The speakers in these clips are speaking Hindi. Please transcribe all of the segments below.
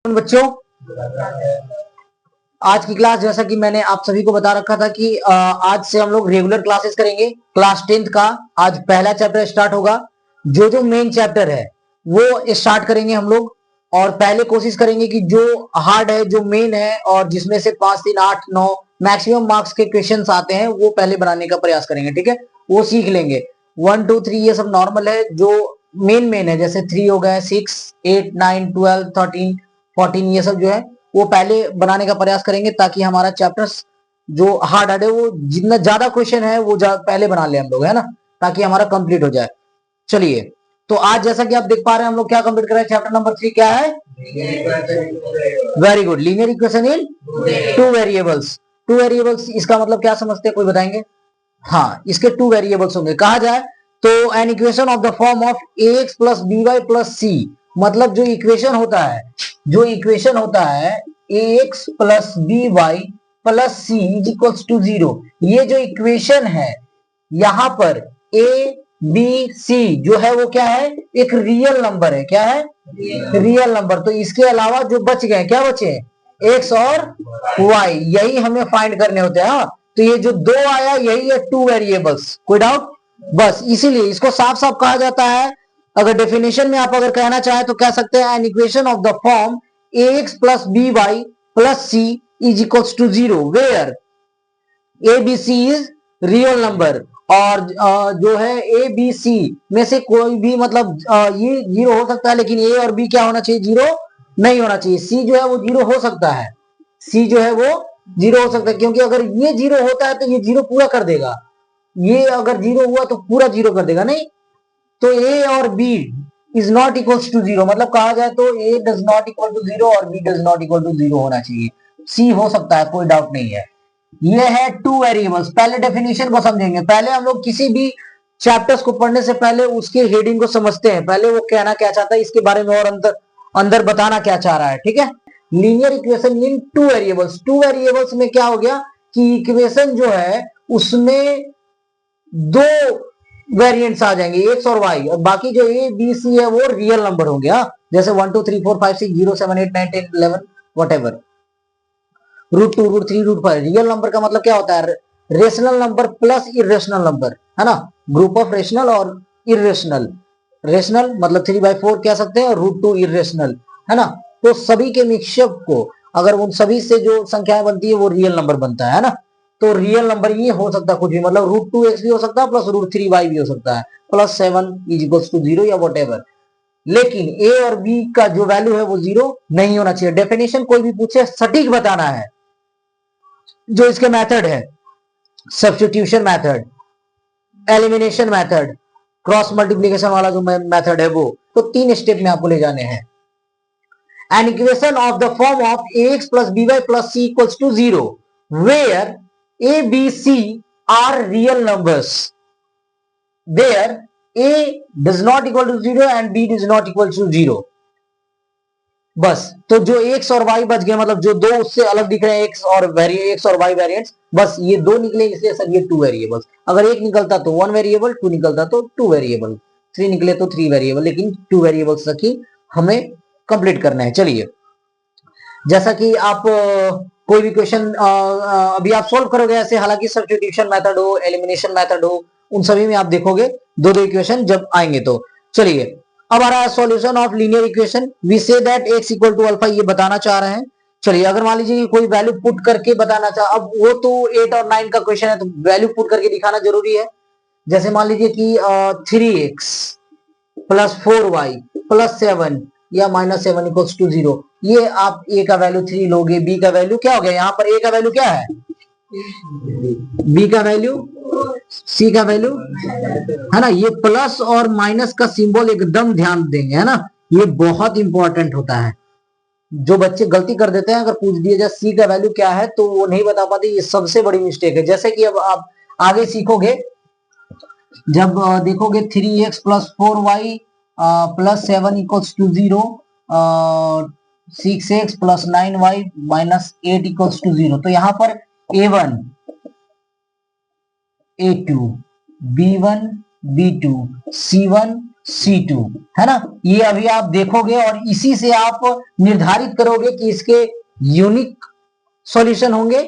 बच्चों, आज की क्लास जैसा कि मैंने आप सभी को बता रखा था कि आज से हम लोग रेगुलर क्लासेस करेंगे। क्लास 10th का आज पहला चैप्टर स्टार्ट होगा। जो मेन चैप्टर है वो स्टार्ट करेंगे हम लोग, और पहले कोशिश करेंगे कि जो हार्ड है, जो मेन है, और जिसमें से 5, 3, 8, 9 मैक्सिमम मार्क्स के क्वेश्चंस आते हैं वो पहले बनाने का प्रयास करेंगे। ठीक है, वो सीख लेंगे। 1, 2, 3 ये सब नॉर्मल है। जो मेन है जैसे 3 हो गए, 6, 8, 9, 12, 13, 14 ये सब जो है वो पहले बनाने का प्रयास करेंगे, ताकि हमारा चैप्टर्स जो हार्ड है वो जितना ज्यादा क्वेश्चन है वो पहले बना ले हम लोग, है ना, ताकि हमारा कंप्लीट हो जाए। चलिए, तो आज जैसा कि आप देख पा रहे हैं हम लोग क्या कंप्लीट कर रहे हैं। चैप्टर नंबर 3 क्या है? Very good, linear equation in two variables. Two variables इसका मतलब क्या समझते हैं, कोई बताएंगे? हाँ, इसके 2 वेरिएबल्स होंगे। कहा जाए तो an equation of the form of ax plus by plus c, मतलब जो इक्वेशन होता है, ax plus by plus c is equals to 0। ये जो इक्वेशन है यहां पर a b c जो है वो क्या है? एक रियल नंबर है। क्या है? Real number. तो इसके अलावा जो बच गए, क्या बचे? x और y, यही हमें फाइंड करने होते हैं। हाँ, तो ये जो 2 आया यही है 2 वेरिएबल्स। कोई डाउट? बस इसीलिए इसको साफ साफ कहा जाता है। अगर डेफिनेशन में आप अगर कहना चाहे तो कह सकते हैं an equation of the form ax plus by plus c is equals to 0 where A B C is real number. और जो है ए बी सी में से कोई भी, मतलब ये 0 हो सकता है, लेकिन ए और बी क्या होना चाहिए? 0 नहीं होना चाहिए। सी जो है वो 0 हो सकता है, सी जो है वो 0 हो सकता है, क्योंकि अगर ये 0 होता है तो ये 0 पूरा कर देगा। ये अगर 0 हुआ तो पूरा 0 कर देगा, नहीं। तो ए और B is not equals to 0, मतलब कहा जाए तो A does not equal to 0 और B does not equal to 0 होना चाहिए। सी हो सकता है, कोई डाउट नहीं है। ये है 2 वेरिएबल्स। पहले डेफिनेशन को समझेंगे। पहले हम लोग किसी भी चैप्टर्स को पढ़ने से पहले उसके हेडिंग को समझते हैं। पहले वो कहना क्या चाहता है इसके बारे में, और अंदर बताना क्या चाह रहा है। ठीक है, linear equation in 2 variables. 2 variables में क्या हो गया कि इक्वेशन जो है उसमें 2 वेरिएंट्स आ जाएंगे, एक्स और वाई, और बाकी जो ए बी सी है वो रियल नंबर होंगे। जैसे 1 2 3 4 5 6 0 7 8 9 10 11 whatever, root 2 root 3 root 5। Real number का मतलब क्या होता है? Rational number plus irrational number, है ना। ग्रुप ऑफ रेशनल और इरेशनल। रेशनल मतलब 3/4 कह सकते हैं, और रूट 2 इरेशनल, है ना। तो सभी के मिक्सअप को अगर उन सभी से जो संख्याएं बनती है वो रियल नंबर बनता है ना। तो रियल नंबर ये हो सकता है कुछ भी, मतलब रूट 2x भी हो सकता है, प्लस रूट 3y भी हो सकता है, प्लस 7 इज इक्वल्स टू 0 या व्हाटएवर। लेकिन ए और बी का जो वैल्यू है वो 0 नहीं होना चाहिए। डेफिनेशन कोई भी पूछे सटीक बताना है। जो इसके मेथड है, substitution method, elimination method, cross multiplication वाला जो मेथड है वो, तो 3 स्टेप में आपको ले जाने हैं। An equation of the form of ax plus by plus c equals to 0 where a b c are real numbers, there a does not equal to 0 and b does not equal to 0। बस, तो जो x और y बच गए, मतलब जो 2 उससे अलग दिख रहे हैं, x और y वेरिएंट्स, बस ये 2 निकले, इसलिए सर ये 2 वेरिएबल्स। अगर एक निकलता तो 1 वेरिएबल, 2 निकलता तो 2 वेरिएबल, 3 निकले तो 3 वेरिएबल, लेकिन 2 वेरिएबल्स तक ही हमें कंप्लीट करना है। चलिए, जैसा कि आप कोई भी क्वेश्चन अभी आप सोल्व करोगे ऐसे, हालांकि सब्स्टिट्यूशन मेथड हो, एलिमिनेशन मेथड हो, उन सभी में आप देखोगे 2 इक्वेशन जब आएंगे तो। चलिए, अब आ रहा है solution of linear equation. We say that x equal to alpha, ये बताना चाह रहे हैं। चलिए, अगर मान लीजिए कि कोई वैल्यू पुट करके बताना चाह, अब वो तो 8 और 9 का क्वेश्चन है तो वैल्यू पुट करके दिखाना जरूरी है। जैसे मान लीजिए कि 3x प्लस 4y प्लस 7 या माइनस 7 इक्वल्स टू 0। ये आप a का वैल्यू 3 लोगे, b का वैल्यू क्या हो गया? यहाँ पर a का वैल्यू क्या है, b का वैल्यू, c का वैल्यू, है ना। ये प्लस और माइनस का सिंबल एकदम ध्यान देंगे, है ना, ये बहुत इंपॉर्टेंट होता है। जो बच्चे गलती कर देते हैं, अगर पूछ दिया जाए सी का वैल्यू क्या है तो वो नहीं बता पाते, ये सबसे बड़ी मिस्टेक है। जैसे कि अब आप आगे सीखोगे, जब देखोगे 3x plus 4y plus 7 equals to 0, 6x plus 9y minus 8 equals to 0, तो यहाँ पर a1 a2 b1 b2 c1 C2, है ना। ये अभी आप देखोगे और इसी से आप निर्धारित करोगे कि इसके यूनिक सॉल्यूशन होंगे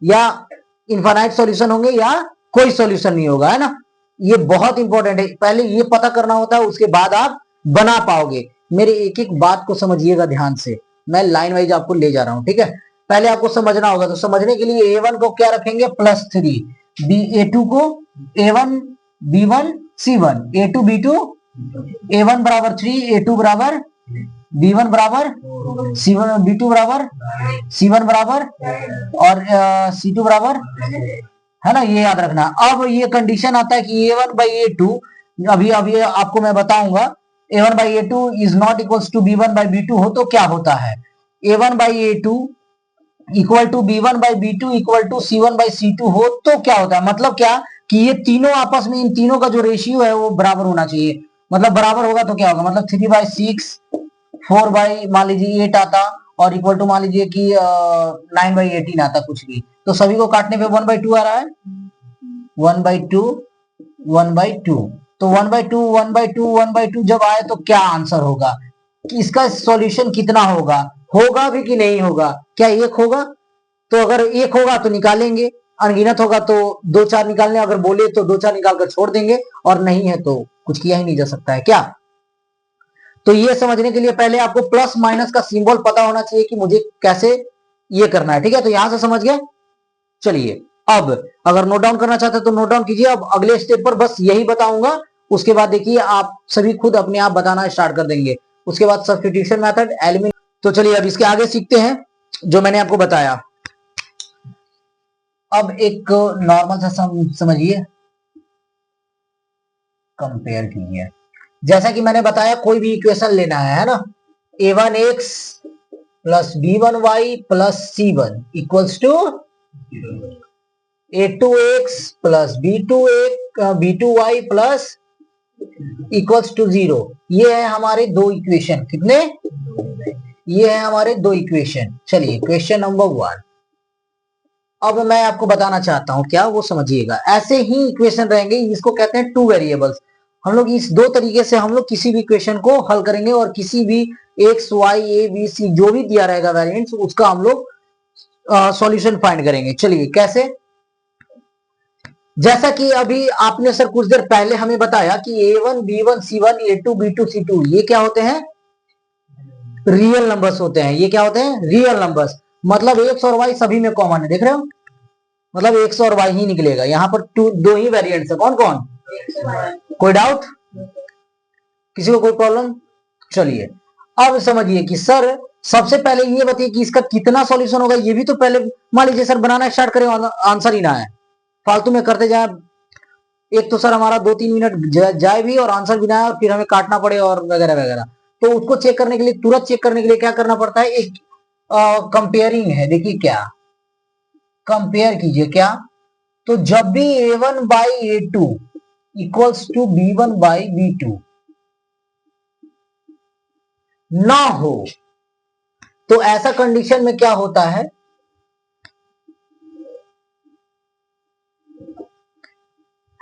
या इनफाइनाइट सॉल्यूशन होंगे या कोई सॉल्यूशन नहीं होगा, है ना। ये बहुत इंपॉर्टेंट है, पहले ये पता करना होता है, उसके बाद आप बना पाओगे। मेरे एक एक बात को समझिएगा ध्यान से, मैं लाइन वाइज आपको ले जा रहा हूं, ठीक है। पहले आपको समझना होगा, तो समझने के लिए A1 को क्या रखेंगे +3, A2 को A1 B1 C1, A2 B2, A1 बराबर 3, A2 बराबर B1 बराबर C1, B2 बराबर C1 बराबर और C2 बराबर, है ना। ये याद रखना। अब ये कंडीशन आता है कि A1 बाई A2, अभी अभी आपको मैं बताऊंगा, A1 by A2 is not equals to B1 by B2 हो तो क्या होता है। A1 by A2 equal to B1 by B2 equal to C1 by C2 हो तो क्या होता है, मतलब क्या कि ये तीनों आपस में, इन तीनों का जो रेशियो है वो बराबर होना चाहिए। मतलब बराबर होगा तो क्या होगा, मतलब 3/6, 4 मान लीजिए 8 आता, और इक्वल टू मान लीजिए कि 9/18 आता कुछ भी, तो सभी को काटने पे 1/2 आ रहा है, 1/2, 1/2, तो 1/2, 1/2, 1/2 जब आए तो क्या आंसर होगा कि इसका सॉल्यूशन कितना होगा, होगा भी कि नहीं होगा, क्या एक होगा, तो अगर एक होगा तो निकालेंगे, अनगिनत होगा तो 2-4 निकालने, अगर बोले तो 2-4 निकाल कर छोड़ देंगे, और नहीं है तो कुछ किया ही नहीं जा सकता है क्या। तो ये समझने के लिए पहले आपको प्लस माइनस का सिंबल पता होना चाहिए कि मुझे कैसे ये करना है, ठीक है। तो यहां से समझ गए। चलिए अब अगर नोट डाउन करना चाहते हैं तो नोट डाउन कीजिए। अब अगले स्टेप पर बस यही बताऊंगा, उसके बाद देखिए आप सभी खुद अपने आप बताना स्टार्ट कर देंगे। उसके बाद सब्स्टिट्यूशन मेथड, एलिमिनेशन। तो चलिए अब इसके आगे सीखते हैं जो मैंने आपको बताया। अब एक नॉर्मल सा समझिए, कंपेयर कीजिए। जैसा कि मैंने बताया कोई भी इक्वेशन लेना है ना, a1x plus b1y plus c1 equals to a2x plus b2y plus equals to 0। ये है हमारे दो इक्वेशन, कितने, ये है हमारे दो इक्वेशन। चलिए क्वेश्चन नंबर 1। अब मैं आपको बताना चाहता हूं क्या, वो समझिएगा। ऐसे ही इक्वेशन रहेंगे, इसको कहते हैं टू वेरिएबल्स। हम लोग इस दो तरीके से हम लोग किसी भी इक्वेशन को हल करेंगे, और किसी भी x y A B C जो भी दिया रहेगा वेरिएंट्स, उसका हम लोग सॉल्यूशन फाइंड करेंगे। चलिए कैसे, जैसा कि अभी आपने सर कुछ देर पहले हमें बताया कि A1 B1 C1 A2 B2 C2 ये क्या होते हैं, रियल नंबर्स होते हैं। ये क्या होते हैं, रियल नंबर्स। मतलब एक्स और वाई सभी में कॉमन है, देख रहे हो, मतलब एक्स और वाई ही निकलेगा। यहाँ पर दो ही वेरिएंट्स है, कौन कौन, कोई डाउट, किसी को कोई प्रॉब्लम। चलिए अब समझिए कि सर सबसे पहले ये बताइए कि इसका कितना सॉल्यूशन होगा। ये भी तो पहले मान लीजिए सर बनाना स्टार्ट करें, आंसर ही ना है, फालतू में करते जाए। एक तो सर हमारा 2-3 मिनट जाए भी और आंसर भी ना आए, और फिर हमें काटना पड़े और वगैरह वगैरह। तो उसको चेक करने के लिए, तुरंत चेक करने के लिए क्या करना पड़ता है, एक कंपेयरिंग है। देखिए क्या कंपेयर कीजिए, क्या, तो जब भी A1 by A2 equals to B1 by B2 ना हो, तो ऐसा कंडीशन में क्या होता है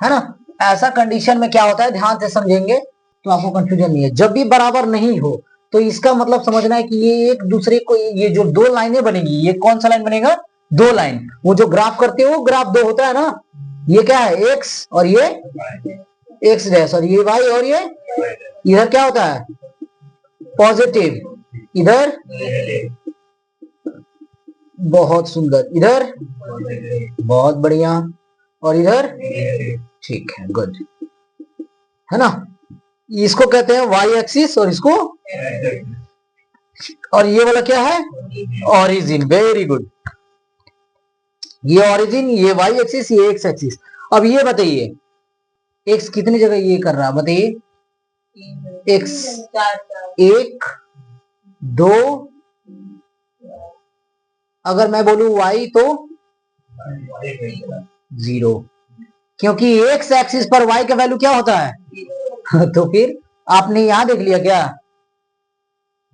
ना, ऐसा कंडीशन में क्या होता है, ध्यान से समझेंगे तो आपको कंफ्यूजन नहीं है। जब भी बराबर नहीं हो तो इसका मतलब समझना है कि ये एक दूसरे को, ये जो दो लाइनें बनेगी, ये कौन सा लाइन बनेगा, दो लाइन। वो जो ग्राफ करते हो ग्राफ दो होता है ना, ये क्या है, एक्स और ये एक्स डैश, और ये वाई, और ये इधर क्या होता है, पॉजिटिव, इधर बहुत सुंदर, इधर बहुत बढ़िया, और इधर ठीक है, गुड, है ना। इसको कहते हैं वाई एक्सिस, और इसको, और ये वाला क्या है, ओरिजिन, वेरी गुड। ये ओरिजिन, ये वाई एक्सिस, ये एक्स एक्सिस। अब ये बताइए एक्स कितनी जगह ये कर रहा है, बताइए, एक्स 1 2, अगर मैं बोलूं वाई तो 0, क्योंकि एक्स एक्सिस पर वाई का वैल्यू क्या होता है तो फिर आपने यहां देख लिया क्या,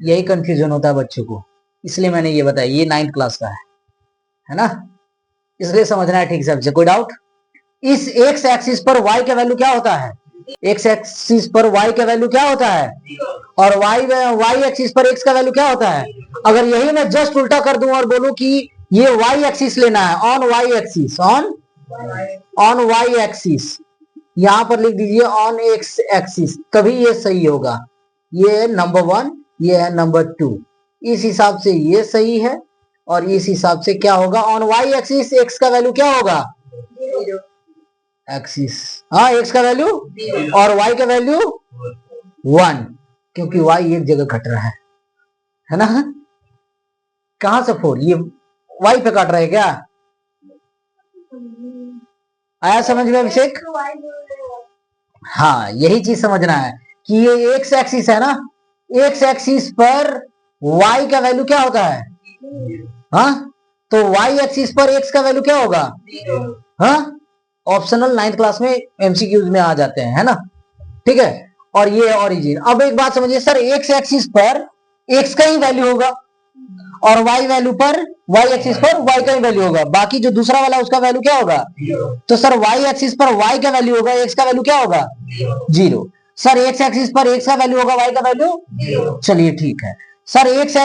यही कंफ्यूजन होता है बच्चों को, इसलिए मैंने ये बताया, ये 9th क्लास का है ना, इसलिए समझना है ठीक से। कोई डाउट, इस एक्स एक्सिस पर वाई का वैल्यू क्या होता है, एक्स एक्सिस पर y का वैल्यू क्या होता है, और y एक्सिस पर x का वैल्यू क्या होता है। अगर यही मैं जस्ट उल्टा कर दूं और बोलूं कि ये y एक्सिस लेना है, on y axis, on y axis, यहां पर लिख दीजिए ऑन x एक्सिस, तभी ये सही होगा। ये है नंबर 1, ये है नंबर 2। इस हिसाब से ये सही है, और इस हिसाब से क्या होगा, ऑन y एक्सिस x का वैल्यू क्या होगा, एक्सिस, हाँ x का वैल्यू, और y का वैल्यू 1, क्योंकि y एक जगह घट रहा है ना। कहां से 4, ये y पे काट रहा है क्या, आया समझ में अभिषेक। हाँ यही चीज समझना है कि ये एक्स एक्सिस है ना, एक्स एक्सिस पर y का वैल्यू क्या होता है, हाँ, तो y एक्सिस पर x का वैल्यू क्या होगा, हाँ, ऑप्शनल 9th क्लास में एमसीक्यूज में आ जाते हैं, है ना, ठीक है। और ये ओरिजिन, अब एक बात समझिए सर, एक्स एक्सिस पर x का ही वैल्यू होगा, और y वैल्यू पर y एक्सिस पर y का ही वैल्यू होगा, बाकी जो दूसरा वाला उसका वैल्यू क्या होगा। तो सर y एक्सिस पर y का वैल्यू होगा, x का वैल्यू क्या होगा, 0। सर x एक्सिस पर x का वैल्यू होगा, y का वैल्यू, चलिए ठीक है। सर x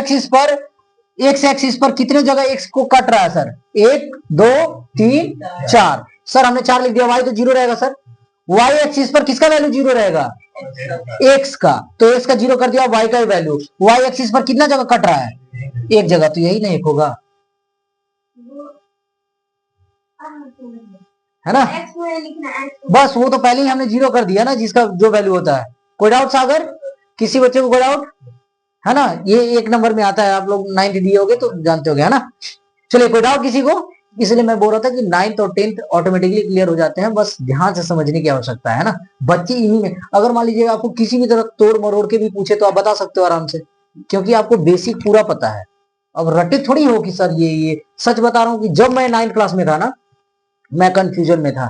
एक्सिस पर कितने जगह x को कट रहा है सर, 1 2 3 4, सर हमने 4 लिख दिया, y तो 0 रहेगा सर। y एक्सिस पर किसका वैल्यू 0 रहेगा, x का, तो x का 0 कर दिया, y का ही वैल्यू, y एक्सिस पर कितना जगह कट रहा है, एक जगह, तो यही नहीं एक होगा, है ना। बस वो तो पहले ही हमने 0 कर दिया ना, जिसका जो वैल्यू होता है। कोई डाउट सागर, किसी बच्चे को कोई डाउट है ना, ये 1 नंबर में आता है, आप लोग 9th दिए होगे तो जानते होगे, है ना। चलिए कोई डाउट किसी को, इसलिए मैं बोल रहा था कि 9th और 10th ऑटोमेटिकली क्लियर हो जाते हैं, बस ध्यान से समझने की आवश्यकता है ना। बच्चे इन्हीं में, अगर मान लीजिए आपको किसी भी तरह तोड़ मरोड़ के भी पूछे तो आप बता सकते हो आराम से, क्योंकि आपको बेसिक पूरा पता है। अब रटे थोड़ी हो कि सर ये सच बता रहा हूं कि जब मैं 9th क्लास में था ना, मैं कंफ्यूजन में था,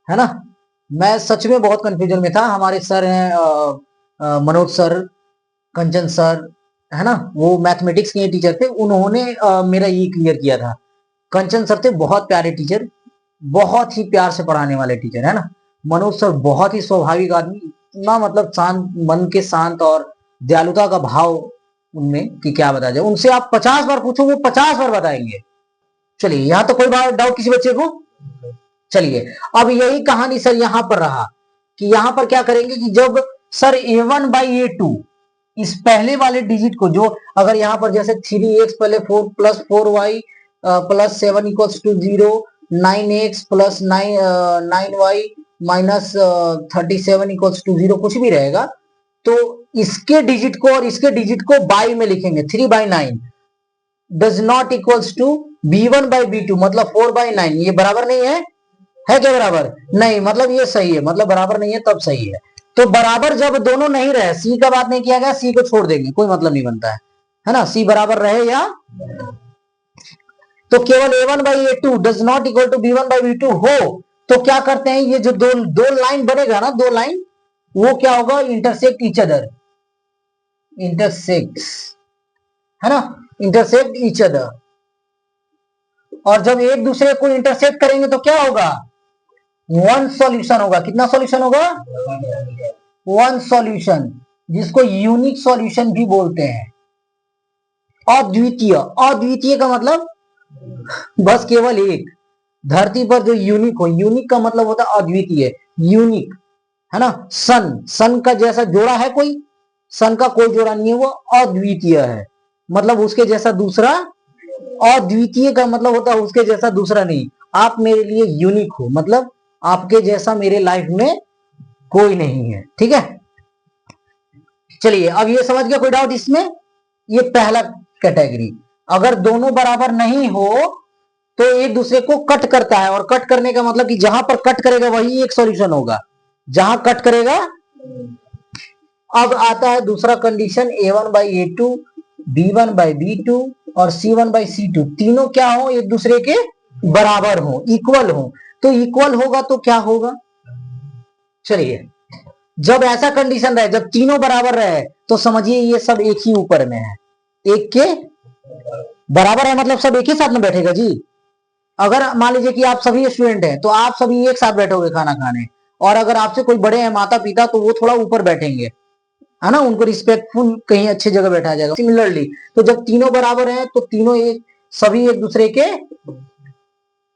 है ना, मैं सच में बहुत कंफ्यूजन में था। हमारे सर हैं मनोज सर, कंचन सर, है ना, वो मैथमेटिक्स के टीचर थे, उन्होंने मेरा ये क्लियर किया था। कंचन सर थे बहुत प्यारे टीचर, बहुत ही प्यार से पढ़ाने वाले टीचर, है ना। मनोज सर बहुत ही स्वाभाविक आदमी, इतना मतलब शांत मन के, शांत और दयालुता का भाव उनमें कि क्या बताया जाए। उनसे आप 50 बार पूछो, वो 50 बार बताएंगे। चलिए यहाँ तो कोई डाउट किसी बच्चे को। चलिए अब यही कहानी सर यहाँ पर रहा कि यहाँ पर क्या करेंगे कि जब सर a1/a2 इस पहले वाले डिजिट को, जो अगर यहाँ पर जैसे 3x पहले 4 + 4y + 7 = 0, 9x + 9y - 37 = 0, कुछ भी रहेगा, तो इसके डिजिट को और इसके डिजिट को बाई में लिखेंगे, 3/9 does not equals to b1/b2, मतलब 4/9, ये बराबर नहीं है क्या बराबर नहीं, मतलब ये सही है, मतलब बराबर नहीं है तब सही है। तो बराबर जब दोनों नहीं रहे, सी का बात नहीं किया गया, सी को छोड़ देंगे, कोई मतलब नहीं बनता है ना, सी बराबर रहे या, तो केवल a1/a2 does not equal to b1/b2 हो, तो क्या करते हैं, ये जो दो लाइन बनेगा ना, 2 लाइन, वो क्या होगा, इंटरसेक्ट ईच अदर, इंटरसेक्ट, है ना, इंटरसेक्ट ईच अदर। और जब एक दूसरे को इंटरसेक्ट करेंगे तो क्या होगा, 1 सॉल्यूशन होगा। कितना सॉल्यूशन होगा, 1 सॉल्यूशन, जिसको यूनिक सॉल्यूशन भी बोलते हैं। अद्वितीय, अद्वितीय का मतलब बस केवल एक, धरती पर जो यूनिक हो, यूनिक का मतलब होता है अद्वितीय, यूनिक, है ना। सन का जैसा जोड़ा है कोई, सन का कोई जोड़ा नहीं है, वो अद्वितीय है, मतलब उसके जैसा दूसरा, अद्वितीय का मतलब होता है उसके जैसा दूसरा नहीं। आप मेरे लिए यूनिक हो, मतलब आपके जैसा मेरे लाइफ में कोई नहीं है, ठीक है। चलिए अब ये समझ गया, कोई डाउट इसमें, ये पहला कैटेगरी। अगर दोनों बराबर नहीं हो तो एक दूसरे को कट करता है, और कट करने का मतलब कि जहां पर कट करेगा वही एक सॉल्यूशन होगा, जहां कट करेगा। अब आता है दूसरा कंडीशन, a1/a2, b1/b2 और c1/c2 तीनों क्या हो, एक दूसरे के बराबर हो, इक्वल हो। तो इक्वल होगा तो क्या होगा, चलिए जब ऐसा कंडीशन रहे, जब तीनों बराबर रहे, तो समझिए ये सब एक ही ऊपर में है, एक के बराबर है, मतलब सब एक ही साथ में बैठेगा जी। अगर मान लीजिए कि आप सभी स्टूडेंट हैं, तो आप सभी एक साथ बैठोगे खाना खाने, और अगर आपसे कोई बड़े हैं माता पिता तो वो थोड़ा ऊपर बैठेंगे, है ना, उनको रिस्पेक्टफुल कहीं अच्छी जगह बैठाया जाएगा। सिमिलरली तो जब तीनों बराबर हैं तो तीनों सभी एक दूसरे के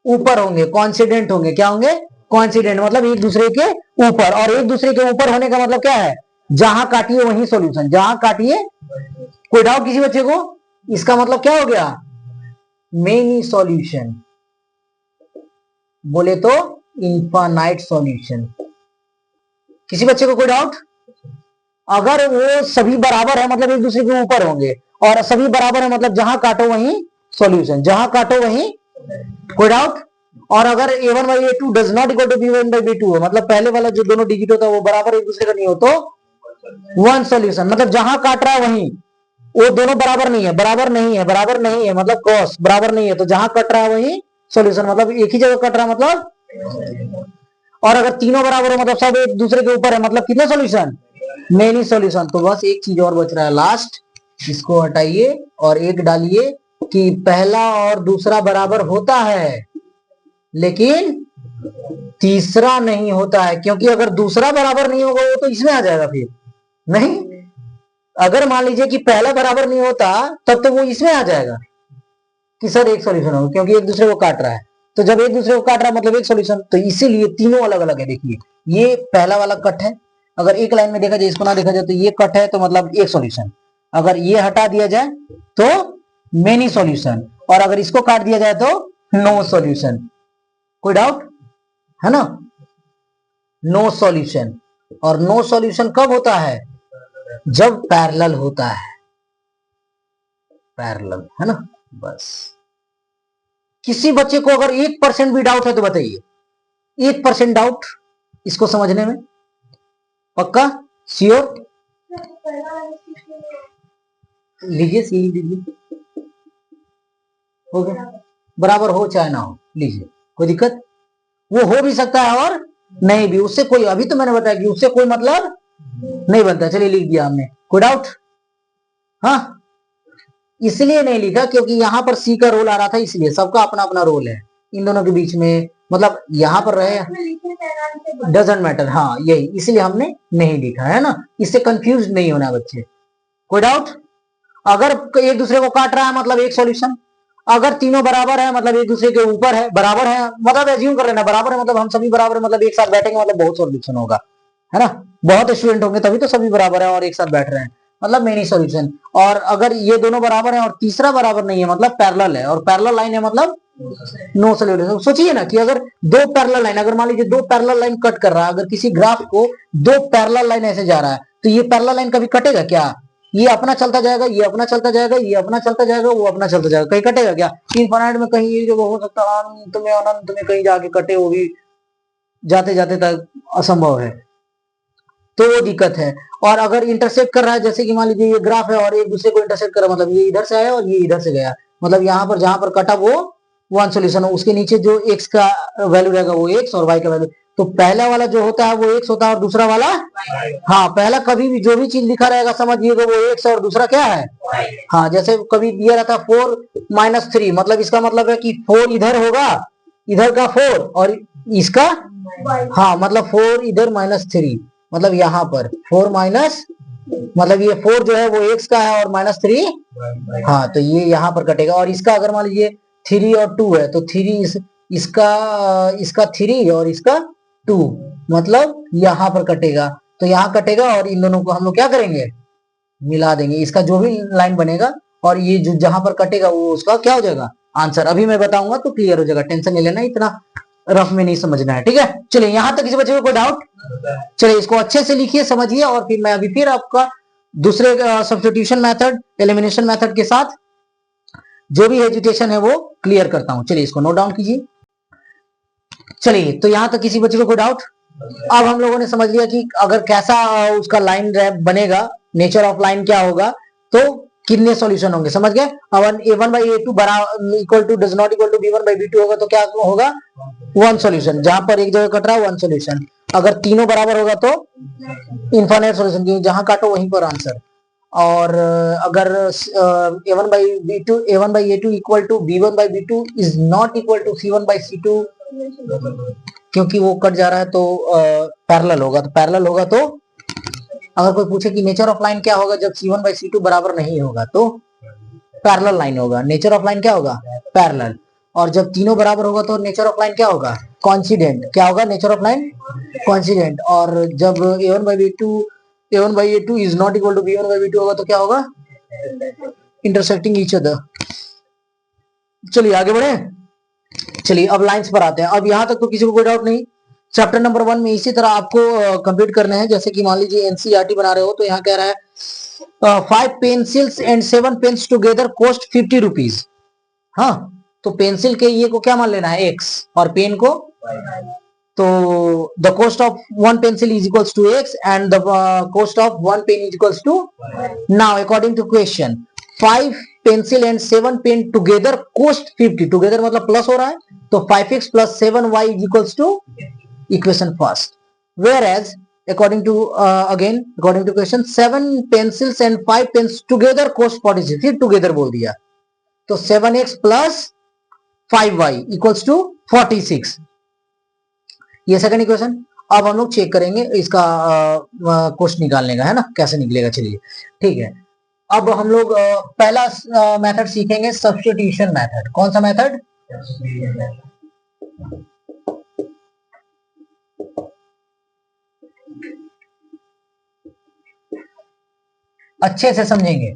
ऊपर होंगे, कॉन्सिडेंट होंगे। क्या होंगे? कॉन्सिडेंट, मतलब एक दूसरे के ऊपर। और एक दूसरे के ऊपर होने का मतलब क्या है? जहां काटिए वहीं सॉल्यूशन, जहां काटिए। कोई डाउट किसी बच्चे को? इसका मतलब क्या हो गया? मेनी सॉल्यूशन, बोले तो इनफाइनाइट सॉल्यूशन। किसी बच्चे को कोई डाउट? अगर वो सभी बराबर है मतलब एक दूसरे के ऊपर होंगे, और सभी बराबर है मतलब जहां काटो वहीं सॉल्यूशन, जहां काटो वहीं। कोई डाउट? और अगर a1 by a2 does not equal to b1 by b2 है, मतलब पहले वाला जो दोनों डिजिट होता है वो बराबर एक दूसरे का नहीं हो तो वन सॉल्यूशन, मतलब जहां काट रहा है वहीं। वो दोनों बराबर नहीं है, बराबर नहीं है, बराबर नहीं है मतलब क्रॉस बराबर नहीं है, तो जहां कट रहा है वहीं सॉल्यूशन, मतलब एक ही जगह कट रहा है मतलब। और अगर तीनों बराबर हो मतलब सब एक दूसरे के ऊपर है, मतलब कितने सॉल्यूशन? Many solution. तो बस एक चीज और बच रहा है लास्ट, इसको हटाइए और एक डालिए कि पहला और दूसरा बराबर होता है लेकिन तीसरा नहीं होता है, क्योंकि अगर दूसरा बराबर नहीं होगा वो तो इसमें आ जाएगा फिर। नहीं, अगर मान लीजिए कि पहला बराबर नहीं होता तब तो वो इसमें आ जाएगा कि सर एक सॉल्यूशन होगा, क्योंकि एक दूसरे को काट रहा है। तो जब एक दूसरे को काट रहा है मतलब एक सॉल्यूशन, तो इसीलिए तीनों अलग अलग है। देखिए ये पहला वाला कट है, अगर एक लाइन में देखा जाए, इसको ना देखा जाए तो ये कट है तो मतलब एक सॉल्यूशन। अगर ये हटा दिया जाए तो मेनी सॉल्यूशन, और अगर इसको काट दिया जाए तो नो सॉल्यूशन। कोई डाउट है ना? No solution. और नो सॉल्यूशन कब होता है? जब पैरेलल होता है, पैरेलल, है ना। बस किसी बच्चे को अगर 1% भी डाउट है तो बताइए, 1% डाउट इसको समझने में? पक्का? श्योर? लीजिए सी लीजिए, हो गया। बराबर हो चाहे ना हो, लीजिए, कोई दिक्कत? वो हो भी सकता है और नहीं भी, उससे कोई, अभी तो मैंने बताया कि उससे कोई मतलब नहीं बनता। चलिए लिख दिया हमने। कोई डाउट? हाँ, इसलिए नहीं लिखा क्योंकि यहां पर सी का रोल आ रहा था, इसलिए सबका अपना अपना रोल है इन दोनों के बीच में, मतलब यहां पर रहे डजेंट मैटर। हाँ यही, इसलिए हमने नहीं लिखा, है ना। इससे कंफ्यूज नहीं होना बच्चे। कोई डाउट? अगर एक दूसरे को काट रहा है मतलब एक सॉल्यूशन, अगर तीनों बराबर है मतलब एक दूसरे के ऊपर है, बराबर है मतलब एज्यूम कर लेना बराबर है मतलब हम सभी बराबर है, मतलब एक साथ बैठेंगे मतलब बहुत सॉल्यूशन होगा, है ना। बहुत स्टूडेंट होंगे तभी तो सभी बराबर है और एक साथ बैठ रहे हैं, मतलब मेनी सॉल्यूशन। और अगर ये दोनों बराबर है और तीसरा बराबर नहीं है मतलब पैरेलल है, और पैरेलल लाइन है मतलब नो सॉल्यूशन। सोचिए ना कि अगर दो पैरेलल लाइन, अगर मान लीजिए दो पैरेलल लाइन कट कर रहा है, अगर किसी ग्राफ को दो पैरेलल लाइन ऐसे जा रहा है तो ये पैरेलल लाइन कभी कटेगा क्या? ये अपना चलता जाएगा, ये अपना चलता जाएगा, ये अपना चलता जाएगा, वो अपना चलता जाएगा, कहीं कटेगा क्या? इनफाइनाइट में कहीं ये जो हो सकता है अनंत में कहीं जाके कटे, वो भी जाते जाते तक असंभव है, तो वो दिक्कत है। और अगर इंटरसेक्ट कर रहा है, जैसे कि मान लीजिए ये ग्राफ है और एक दूसरे को इंटरसेक्ट कर रहा है, मतलब ये इधर से आया और ये इधर से गया, मतलब यहाँ पर जहां पर कटा वो वन सोल्यूशन है, उसके नीचे जो एक्स का वैल्यू रहेगा वो एक्स और वाई का वैल्यू। तो पहला वाला जो होता है वो एक्स होता है और दूसरा वाला, हाँ पहला कभी भी जो भी चीज लिखा रहेगा समझिएगा वो एक्स और दूसरा क्या है, हाँ। जैसे कभी दिया रहता है 4-3, मतलब इसका मतलब है कि 4 इधर होगा, इधर का 4 और इसका, हाँ मतलब 4 इधर -3, मतलब यहाँ पर 4 माइनस, मतलब ये 4 जो है वो एक्स का है और -3, हाँ तो ये यहाँ पर कटेगा। और इसका अगर मान लीजिए 3 और 2 है तो 3 इसका 3 और इसका 2, मतलब यहाँ पर कटेगा, तो यहाँ कटेगा और इन दोनों को हम लोग क्या करेंगे, मिला देंगे, इसका जो भी लाइन बनेगा और ये जो जहां पर कटेगा वो उसका क्या हो जाएगा, आंसर। अभी मैं बताऊंगा तो क्लियर हो जाएगा, टेंशन नहीं लेना, इतना रफ में नहीं समझना है, ठीक है। चलिए यहां तक किसी बच्चे को कोई डाउट? चलिए इसको अच्छे से लिखिए, समझिए, और फिर मैं अभी फिर आपका दूसरे सब्स्टिट्यूशन मेथड, एलिमिनेशन मेथड के साथ जो भी हेजिटेशन है वो क्लियर करता हूं। चलिए इसको नोट डाउन कीजिए। चलिए तो यहां तक किसी बच्चे को कोई डाउट? अब हम लोगों ने समझ लिया कि अगर कैसा उसका लाइन रैप बनेगा, नेचर ऑफ लाइन क्या होगा, तो कितने सॉल्यूशन होंगे, समझ गए। अब a1 by a2 equal to does not equal to b1 by b2 होगा तो क्या होगा, वन सॉल्यूशन, जहां पर एक जगह कट रहा है वन सॉल्यूशन। अगर तीनों बराबर होगा तो इनफाइनाइट सॉल्यूशन, क्योंकि जहां काटो वहीं पर आंसर। और अगर a1 by b2 a1 by a2 equal to b1 by b2 is not equal to c1 by c2 क्योंकि वो कट जा रहा है तो पैरेलल होगा, तो पैरेलल होगा तो अगर कोई पूछे कि नेचर ऑफ लाइन क्या होगा जब C1/C2 बराबर नहीं होगा, तो पैरेलल लाइन होगा। नेचर ऑफ लाइन क्या होगा? पैरेलल। और जब तीनों बराबर होगा तो नेचर ऑफ लाइन क्या होगा? कॉन्सिडेंट। क्या होगा नेचर ऑफ लाइन? कॉन्सिडेंट। और जब A1/A2 is not equal to B1/B2 होगा तो क्या होगा? Intersecting each other. चलिए आगे बढ़े। चलिए अब लाइंस पर आते हैं। अब यहां तक तो किसी को कोई डाउट नहीं। चैप्टर नंबर 1 में इसी तरह आपको कंप्लीट करने हैं। जैसे कि मान लीजिए एनसीईआरटी बना रहे हो तो यहाँ कह रहा है 5 pencils and 7 pens together cost 50 rupees. हाँ, तो पेंसिल के ये को क्या मान लेना है? x, और पेन को तो the cost of 1 pencil is equals to x and the cost of 1 pen is equals to. Now according to question 5 pencil and 7 pen together cost 50। Together मतलब प्लस हो रहा है, तो 5x plus 7y is equals to equation first. Where as according to according to question 7 pencils and 5 pens together cost 46। फिर टुगेदर बोल दिया तो 7x plus 5y equals to 46। ये सेकंड इक्वेशन। अब हम लोग चेक करेंगे इसका कोस्ट निकालने का, है ना, कैसे निकलेगा। चलिए ठीक है। अब हम लोग पहला मेथड सीखेंगे सब्स्टिट्यूशन मेथड। कौन सा मेथड? अच्छे से समझेंगे,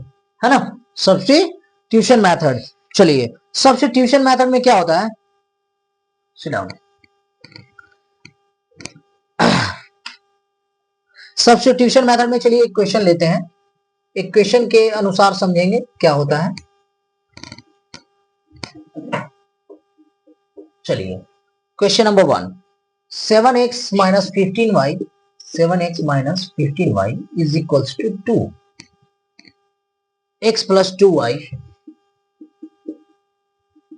है ना, सब्स्टिट्यूशन मेथड। चलिए सब्स्टिट्यूशन मेथड में क्या होता है? Sit down. सब्स्टिट्यूशन मेथड में चलिए एक क्वेश्चन लेते हैं, एक क्वेश्चन के अनुसार समझेंगे क्या होता है। चलिए question number 1 7x minus 15y is equals to 2, x plus 2y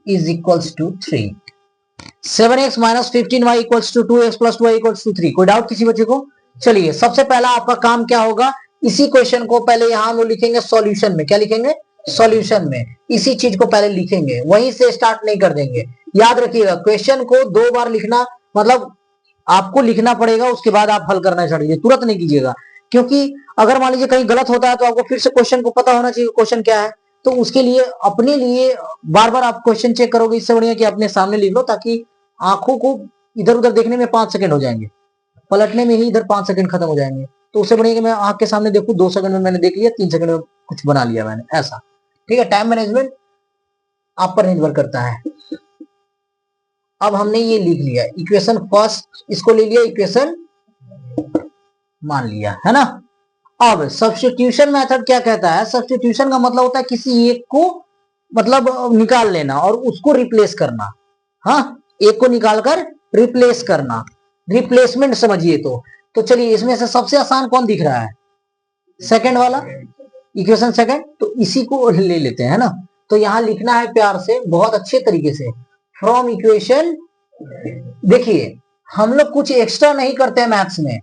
is equals to 3। 7x minus 15y equals to 2, x plus 2y equals to 3। कोई डाउट किसी बच्चे को? चलिए सबसे पहला आपका काम क्या होगा? इसी क्वेश्चन को पहले यहां हम लोग लिखेंगे सॉल्यूशन में। क्या लिखेंगे? सॉल्यूशन में। इसी चीज को पहले लिखेंगे, वहीं से स्टार्ट नहीं कर देंगे। याद रखिएगा क्वेश्चन को 2 बार लिखना, मतलब आपको लिखना पड़ेगा, उसके बाद आप हल करना स्टार्ट कीजिए, तुरंत नहीं कीजिएगा। क्योंकि अगर मान लीजिए कहीं गलत होता है तो आपको फिर से क्वेश्चन को पता होना चाहिए क्वेश्चन क्या है। तो उसके लिए अपने लिए बार बार आप क्वेश्चन चेक करोगे, इससे बढ़िया कि अपने सामने लिख लो, ताकि आंखों को इधर उधर देखने में 5 सेकंड हो जाएंगे, पलटने में ही इधर 5 सेकंड खत्म हो जाएंगे। तो उससे बढ़िया कि मैं आंख के सामने देखूं, 2 सेकंड में मैंने देख लिया, 3 सेकंड में कुछ बना लिया मैंने, ऐसा। ठीक है, टाइम मैनेजमेंट आप पर निर्भर करता है। अब हमने ये लिख लिया इक्वेशन फर्स्ट, इसको ले लिया इक्वेशन मान लिया, है ना। अब सब्स्टिट्यूशन मेथड क्या कहता है? सब्स्टिट्यूशन का मतलब होता है किसी एक को मतलब निकाल लेना और उसको रिप्लेस करना। हाँ, एक को निकालकर रिप्लेस करना, रिप्लेसमेंट समझिए। तो चलिए इसमें से सबसे आसान कौन दिख रहा है? सेकंड वाला, इक्वेशन सेकंड। तो इसी को ले लेते हैं ना। तो यहां लिखना है प्यार से, बहुत अच्छे तरीके से, फ्रॉम इक्वेशन। देखिए हम लोग कुछ एक्स्ट्रा नहीं करते हैं मैथ्स में,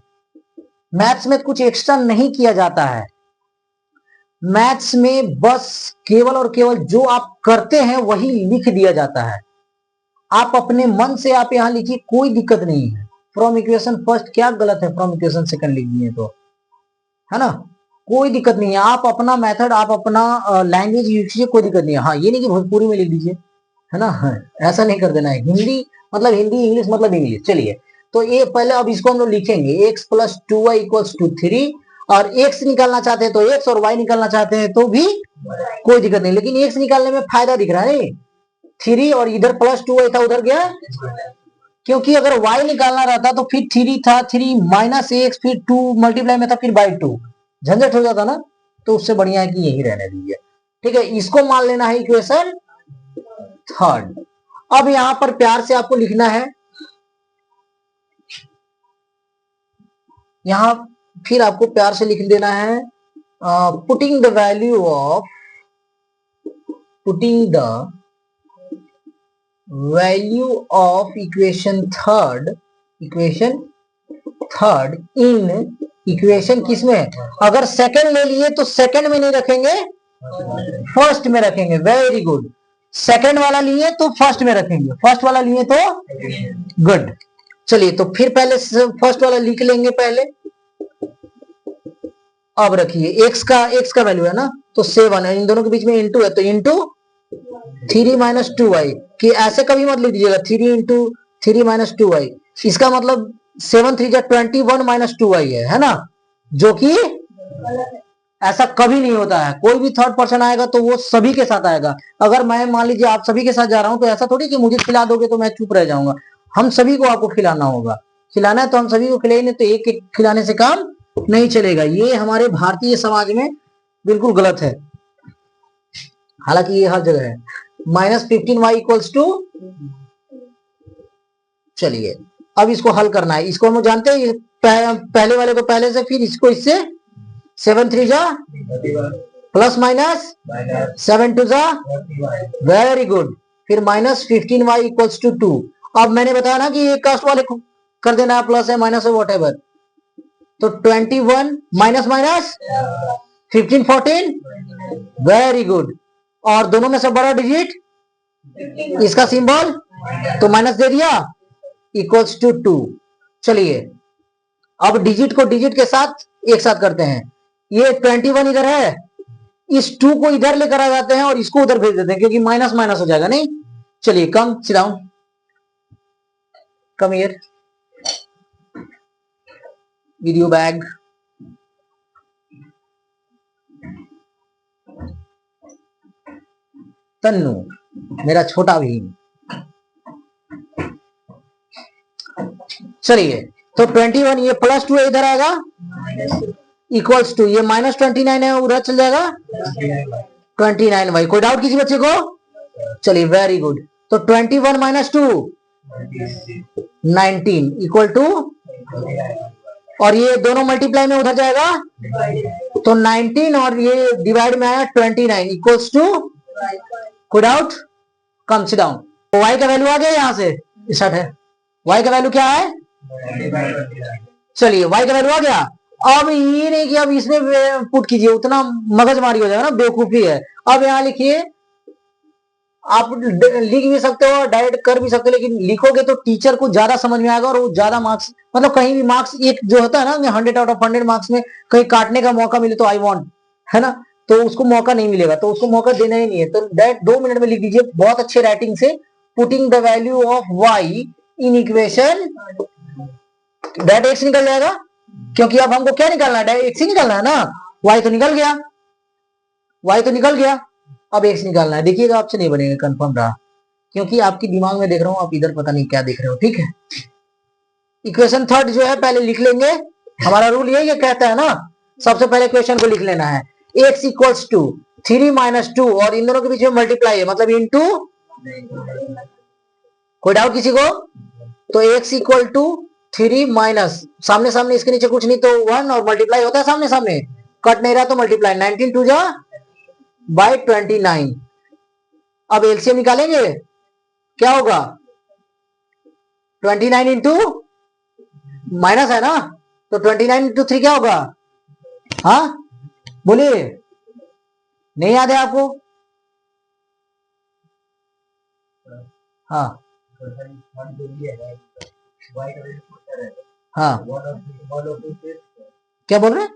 मैथ्स में कुछ एक्स्ट्रा नहीं किया जाता है। मैथ्स में बस केवल और केवल जो आप करते हैं वही लिख दिया जाता है। आप अपने मन से आप यहां लिखिए, कोई दिक्कत नहीं है। फ्रॉम इक्वेशन फर्स्ट क्या गलत है? फ्रॉम इक्वेशन सेकंड लिख दिए तो, है ना, कोई दिक्कत नहीं है। आप अपना मेथड, आप अपना लैंग्वेज यूज कीजिए, कोई दिक्कत नहीं है। हाँ, ये नहीं कि भोजपुरी में लिख दीजिए, है ना, ऐसा नहीं कर देना है। हिंदी मतलब हिंदी, इंग्लिश मतलब इंग्लिश। चलिए तो ये पहले अब इसको हम लोग लिखेंगे, x plus 2y equals to 3। और x निकालना चाहते हैं तो x, और y निकालना चाहते हैं तो भी कोई दिक्कत नहीं। लेकिन x निकालने में फायदा दिख रहा है, 3 और इधर प्लस 2y था उधर गया, क्योंकि अगर y निकालना रहता तो फिर 3 था, 3 माइनस x, फिर 2 मल्टीप्लाई में था, फिर बाई 2, झंझट हो जाता ना। तो उससे बढ़िया है कि यही रहने दीजिए। ठीक है, इसको मान लेना है इक्वेशन थर्ड। अब यहां पर प्यार से आपको लिखना है, यहां फिर आपको प्यार से लिख देना है putting the value of equation third in equation किसमें? अगर सेकंड ले लिए तो सेकंड में नहीं रखेंगे, फर्स्ट में रखेंगे। Very good. सेकंड वाला लिए तो फर्स्ट में रखेंगे, फर्स्ट वाला लिए तो गुड। चलिए तो फिर पहले फर्स्ट वाला लिख लेंगे पहले। अब रखिए x का वैल्यू है ना, तो 7 है, इन दोनों के बीच में इंटू है, तो इंटू 3 माइनस 2y, कि ऐसे कभी मत लिख दीजिएगा 3 इंटू 3 माइनस 2y, इसका मतलब 7 3 जा 21 माइनस 2y है ना, जो कि ऐसा कभी नहीं होता है। कोई भी थर्ड पर्सन आएगा तो वो सभी के साथ आएगा। अगर मैं मान लीजिए आप सभी के साथ जा रहा हूं तो ऐसा थोड़ी कि मुझे खिला दोगे तो मैं चुप रह जाऊंगा, हम सभी को आपको खिलाना होगा। खिलाना है तो हम सभी को खिलाएंगे, तो एक एक खिलाने से काम नहीं चलेगा। ये हमारे भारतीय समाज में बिल्कुल गलत है, हालांकि ये हर जगह है। -15y इक्वल्स टू, चलिए अब इसको हल करना है। इसको हम जानते हैं पहले वाले को पहले से, फिर इसको इससे 7 3 जा प्लस माइनस 7 2 जा, वेरी गुड। फिर -15y इक्वल्स टू 2। अब मैंने बताया ना कि एक कास्ट वाले को कर देना है, प्लस है माइनस है वॉट एवर, तो 21 माइनस माइनस 15 14, वेरी गुड। और दोनों में से बड़ा डिजिट इसका सिंबल, तो माइनस दे दिया, इक्वल्स टू 2। चलिए अब डिजिट को डिजिट के साथ एक साथ करते हैं। ये 21 इधर है, इस 2 को इधर लेकर आ जाते हैं और इसको उधर भेज देते हैं, क्योंकि माइनस माइनस हो जाएगा नहीं। चलिए come, sit down, come here, video bag. Tannu मेरा छोटा भी। चलिए तो 21 ये प्लस 2 इधर आएगा, इक्वल्स टू ये -29 है, उधर चल जाएगा 29y। कोई डाउट किसी बच्चे को? चलिए वेरी गुड। तो 21 माइनस 2 19 इक्वल टू, और ये दोनों मल्टीप्लाई में उधर जाएगा, तो 19 और ये डिवाइड में आया 29 इक्वल्स टू, कोई डाउट? कम, सिट डाउन। तो y का वैल्यू आ गया, यहां से स्टार्ट है। y का वैल्यू क्या है? चलिए y का वैल्यू आ गया। अब ये नहीं कि अब इसमें पुट कीजिए, उतना मगजमारी हो जाएगा ना, बेवकूफी है। अब यहां लिखिए, आप लिख भी सकते हो, डायरेक्ट कर भी सकते हो, लेकिन लिखोगे तो टीचर को ज्यादा समझ में आएगा और वो ज्यादा मार्क्स, मतलब कहीं भी मार्क्स एक जो होता है ना 100 आउट ऑफ 100 मार्क्स में कहीं काटने का मौका मिले तो आई वांट, है ना, तो उसको मौका नहीं मिलेगा, तो उसको मौका देना ही नहीं है। तो डायरेक्ट 2 मिनट में लिख दीजिए बहुत अच्छे राइटिंग से, putting the value of y in equation, direct x निकल जाएगा, क्योंकि अब हमको क्या निकालना है? डायरेक्ट x ही निकालना है ना। y तो निकल गया, y तो निकल गया, अब x निकालना है। देखिएगा आपसे नहीं बनेगा, कंफर्म रहा, क्योंकि आपकी दिमाग में देख रहा हूं, आप इधर पता नहीं क्या देख रहे हो, ठीक है। इक्वेशन थर्ड जो है पहले लिख लेंगे, हमारा रूल ये कहता है ना, सबसे पहले इक्वेशन को लिख लेना है। x इक्वल्स टू 3 माइनस 2, और इन दोनों के बीच में मल्टीप्लाई है, मतलब इनटू, कोई डाउट किसी को? तो x इक्वल टू 3 माइनस, सामने सामने इसके नीचे कुछ नहीं तो 1, और मल्टीप्लाई होता है सामने सामने, कट नहीं रहा तो मल्टीप्लाई, 19 2 जा बाय 29। अब एलसीएम निकालेंगे, क्या होगा? 29 इंटू माइनस है ना, तो 29 इंटू 3 क्या होगा? हाँ बोलिए, नहीं याद है आपको? हाँ हाँ, क्या बोल रहे?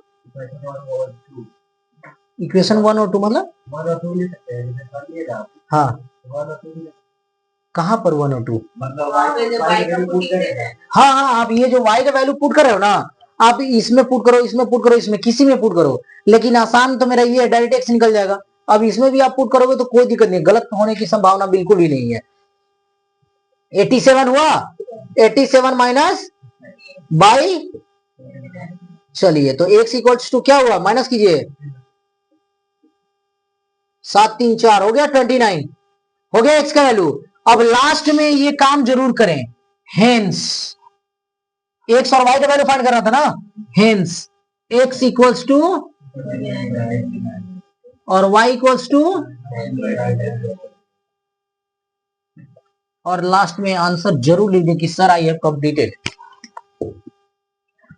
इक्वेशन 1 और 2 मतलब? हाँ, कहां पर 1 और 2? हाँ हाँ, आप ये जो y का वैल्यू पुट कर रहे हो ना, आप इसमें पुट करो, इसमें पुट करो, इसमें किसी में पुट करो, लेकिन आसान तो मेरा ये है, डायरेक्ट x निकल जाएगा। अब इसमें भी आप पुट करोगे तो कोई दिक्कत नहीं, गलत होने की संभावना बिल्कुल भी नहीं है। 87 हुआ, 87 माइनस बाई, चलिए तो x इक्वल्स टू क्या हुआ? माइनस कीजिए, 7 3 4 हो गया 29, हो गया x का वैल्यू। अब लास्ट में ये काम जरूर करें, हेंस x और y का वैल्यू फाइंड करना था ना, हेंस x इक्वल्स टू और y इक्वल्स टू, और लास्ट में आंसर जरूर लिख दें कि सर आई हैव कंप्लीटेड।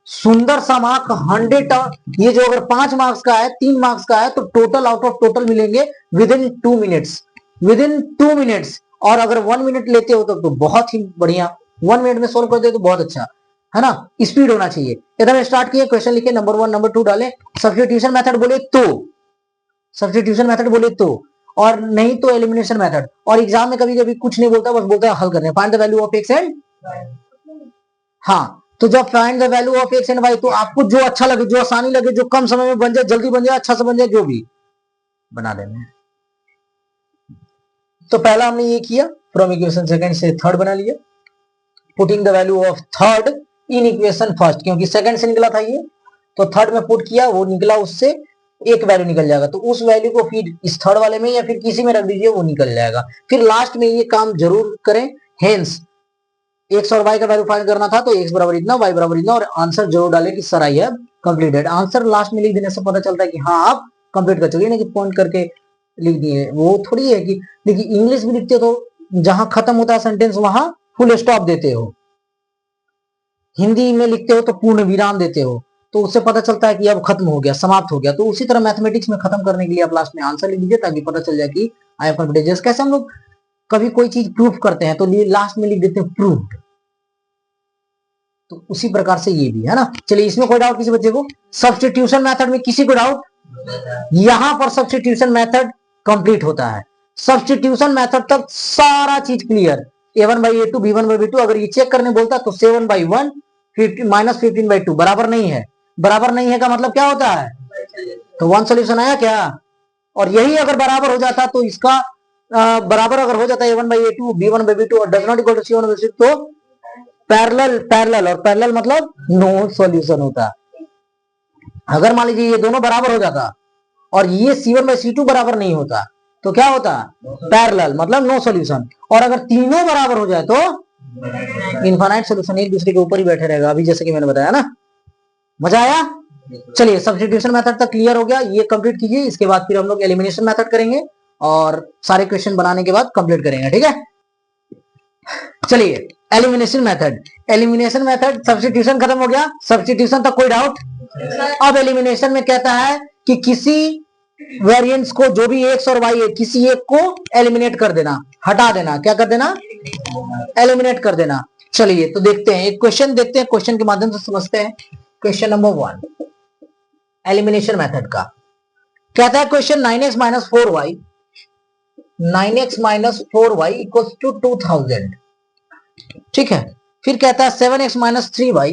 सुंदर सा मार्क 100, ये जो अगर 5 मार्क्स का है, 3 मार्क्स का है, तो टोटल आउट ऑफ टोटल मिलेंगे with in 2 minutes. With in 2 minutes, और अगर 1 मिनट लेते हो तो बहुत ही बढ़िया, 1 मिनट में सोल्व करते हो तो बहुत अच्छा है ना, स्पीड होना चाहिए। इधर स्टार्ट किए, क्वेश्चन लिखे, नंबर 1 नंबर 2 डाले, सब्स्टिट्यूशन मेथड बोले तो, सब्स्टिट्यूशन मेथड बोले तो, और नहीं तो एलिमिनेशन मेथड। और एग्जाम में कभी कभी कुछ नहीं बोलता, बस बोलता है हल करने, find the value of x and, हाँ तो जब find the value of x and y, तो आपको जो अच्छा लगे, जो आसानी लगे, जो कम समय में बन जाए, जल्दी बन जाए, अच्छा से बन जाए, जो भी बना देना है। तो पहला हमने ये किया, फ्रॉम इक्वेशन सेकंड से थर्ड बना लिया, putting the value of third in equation first, क्योंकि सेकंड से निकला था ये, तो थर्ड में पुट किया, वो निकला, उससे एक वैल्यू निकल जाएगा, तो उस वैल्यू को फिर इस थर्ड वाले में या फिर किसी में रख दीजिए, वो निकल जाएगा। फिर लास्ट में ये काम जरूर करें, हेंस एक्स और वाई का वैल्यू फाइंड करना था, तो एक्स बराबर इतना, वाई बराबर इतना, और आंसर जरूर डाले कि sir I have completed. Answer last में लिख देने से पता चलता है कि हाँ आप कंप्लीट कर चुके, ना कि पॉइंट करके लिख दिए, वो थोड़ी है कि देखिए इंग्लिश भी लिखते हो तो जहां खत्म होता है सेंटेंस वहां फुल स्टॉप देते हो, हिंदी में लिखते हो तो पूर्ण विराम देते हो, तो उससे पता चलता है कि अब खत्म हो गया, समाप्त हो गया। तो उसी तरह मैथमेटिक्स में खत्म करने के लिए आप लास्ट में आंसर लिख दीजिए, ताकि पता चल जाए कि आई हैव कंप्लीटेड। जैसे कैसे हम लोग कभी कोई चीज प्रूफ करते हैं तो लास्ट में लिख देते हैं प्रूव्ड, तो उसी प्रकार से ये भी है ना। चलिए, इसमें कोई डाउट किसी बच्चे को? सब्स्टिट्यूशन मेथड में किसी को डाउट? यहां पर सब्स्टिट्यूशन मेथड कंप्लीट होता है, सब्स्टिट्यूशन मेथड तक सारा चीज क्लियर। a1/a2 b1/b2, अगर ये चेक करने बोलता तो 7/1 माइनस 15/2 बराबर नहीं है, बराबर नहीं है का मतलब क्या होता है, तो वन सोल्यूशन आया क्या। और यही अगर बराबर हो जाता तो इसका बराबर अगर हो जाता a1/a2 b1/b2 और does not equal to c1/c2, तो पैरेलल, पैरेलल, और पैरेलल मतलब नो सॉल्यूशन होता। अगर मान लीजिए ये दोनों बराबर हो जाता और ये c1/c2 बराबर नहीं होता, तो क्या होता, पैरेलल मतलब नो सॉल्यूशन। और अगर तीनों बराबर हो जाए तो इनफाइनाइट सॉल्यूशन, एक दूसरे के ऊपर ही बैठे रहेगा, अभी जैसे कि मैंने बताया ना। मजा आया? चलिए, सब्स्टिट्यूशन मेथड तक क्लियर हो गया, ये कंप्लीट कीजिए। इसके बाद फिर हम लोग एलिमिनेशन मेथड करेंगे और सारे क्वेश्चन बनाने के बाद कंप्लीट करेंगे, ठीक है। चलिए, elimination method, elimination method, substitution खत्म हो गया, सब्स्टिट्यूशन तक कोई डाउट? अब एलिमिनेशन में कहता है कि किसी वेरिएंट्स को, जो भी एक्स और वाई है, किसी एक को एलिमिनेट कर देना, हटा देना, क्या कर देना, एलिमिनेट कर देना। चलिए तो देखते हैं, एक क्वेश्चन देखते हैं, क्वेश्चन के माध्यम से समझते हैं। क्वेश्चन नंबर 1 एलिमिनेशन मेथड का कहता है, question 9x minus 4y, 9x minus 4y equals to 2000, ठीक है। फिर कहता है 7x minus 3y,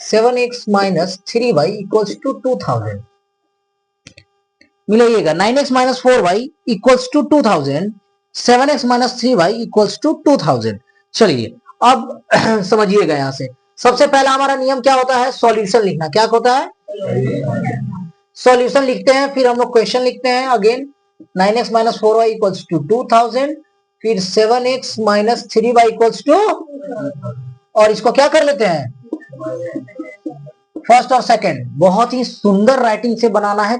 7x minus 3y equals to 2000, मिलाइएगा, 9x minus 4y equals to 2000, 7x minus 3y equals to 2000। चलिए अब समझिएगा, यहां से सबसे पहला हमारा नियम क्या होता है, सॉल्यूशन लिखना। क्या होता है, सॉल्यूशन लिखते हैं, फिर हम लोग क्वेश्चन लिखते हैं again, 9x minus 4y equals to 2000, फिर 7x minus 3y equals to, और इसको क्या कर लेते हैं, फर्स्ट और सेकंड। बहुत ही सुंदर राइटिंग से बनाना है।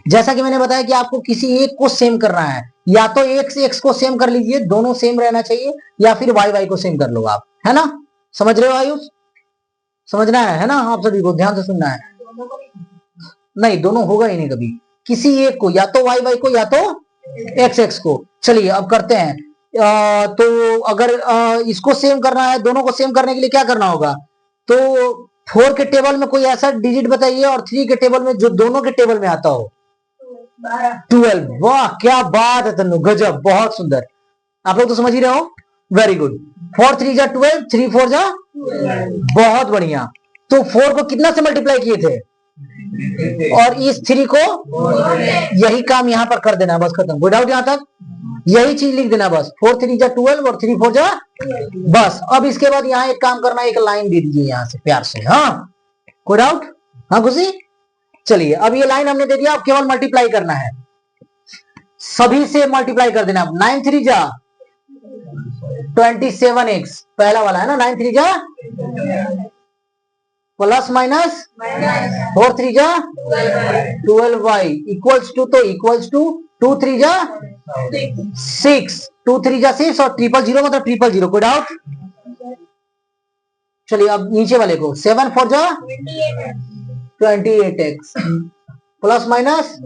जैसा कि मैंने बताया कि आपको किसी एक को सेम करना है, या तो x को सेम कर लीजिए, दोनों सेम रहना चाहिए, या फिर y को सेम कर लो आप, है ना। समझ रहे हो आयुष? समझना है ना, आप सभी को ध्यान से सुनना है। नहीं, दोनों होगा ही नहीं कभी, किसी एक को, या तो y को या तो x को। चलिए अब करते हैं, तो अगर इसको सेम करना है, दोनों को सेम करने के लिए क्या करना होगा, तो 4 के टेबल में कोई ऐसा डिजिट बताइए, और 3 के टेबल में जो दोनों के टेबल में आता हो, 12। वाह क्या बात है तन्नू, गजब, बहुत सुंदर। आप लोग तो समझ ही रहे हो, वेरी गुड। 4 3 जा 12, 3 4 जा, बहुत बढ़िया। तो 4 को कितना से मल्टीप्लाई किए थे, और इस 3 को, यही काम यहां पर कर देना, बस खत्म, कोई डाउट यहां तक, यही चीज लिख देना बस, 4 3 जा 12 और 3 4 जा, बस। अब इसके बाद यहाँ एक काम करना, एक लाइन दे दीजिए यहां से प्यार से, हाँ कोई डाउट, हाँ खुशी। चलिए अब ये लाइन हमने दे दिया, अब केवल मल्टीप्लाई करना है, सभी से मल्टीप्लाई कर देना। 9 3 जा 27x, पहला वाला है ना, 9 3 जा प्लस माइनस 4 3 जा 12y इक्वल्स टू, तो इक्वल्स टू 2 3 जा 6, 2 3 जा 6, और 000 मतलब 000, कोई डाउट? चलिए अब नीचे वाले को, 7 4 जा 28x प्लस माइनस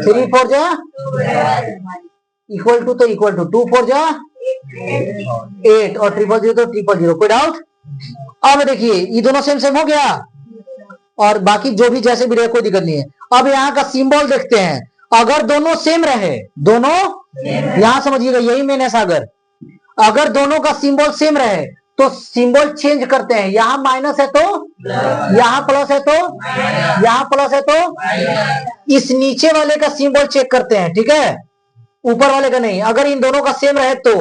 3 4 जा इक्वल टू तो इक्वल टू 2 4 जा 8 और 000 तो 000। कोई डाउट? अब देखिए ये दोनों सेम सेम हो गया और बाकी जो भी जैसे भी रहे कोई दिक्कत नहीं है। अब यहाँ का सिंबल देखते हैं, अगर दोनों सेम रहे, दोनों यहां समझिएगा यही मेन है सागर, अगर दोनों का सिंबल सेम रहे तो सिंबल चेंज करते हैं, यहां माइनस है तो यहां प्लस है तो यहां प्लस है तो इस नीचे वाले का सिंबल चेक करते हैं, ठीक है, ऊपर वाले का नहीं। अगर इन दोनों का सेम रहे तो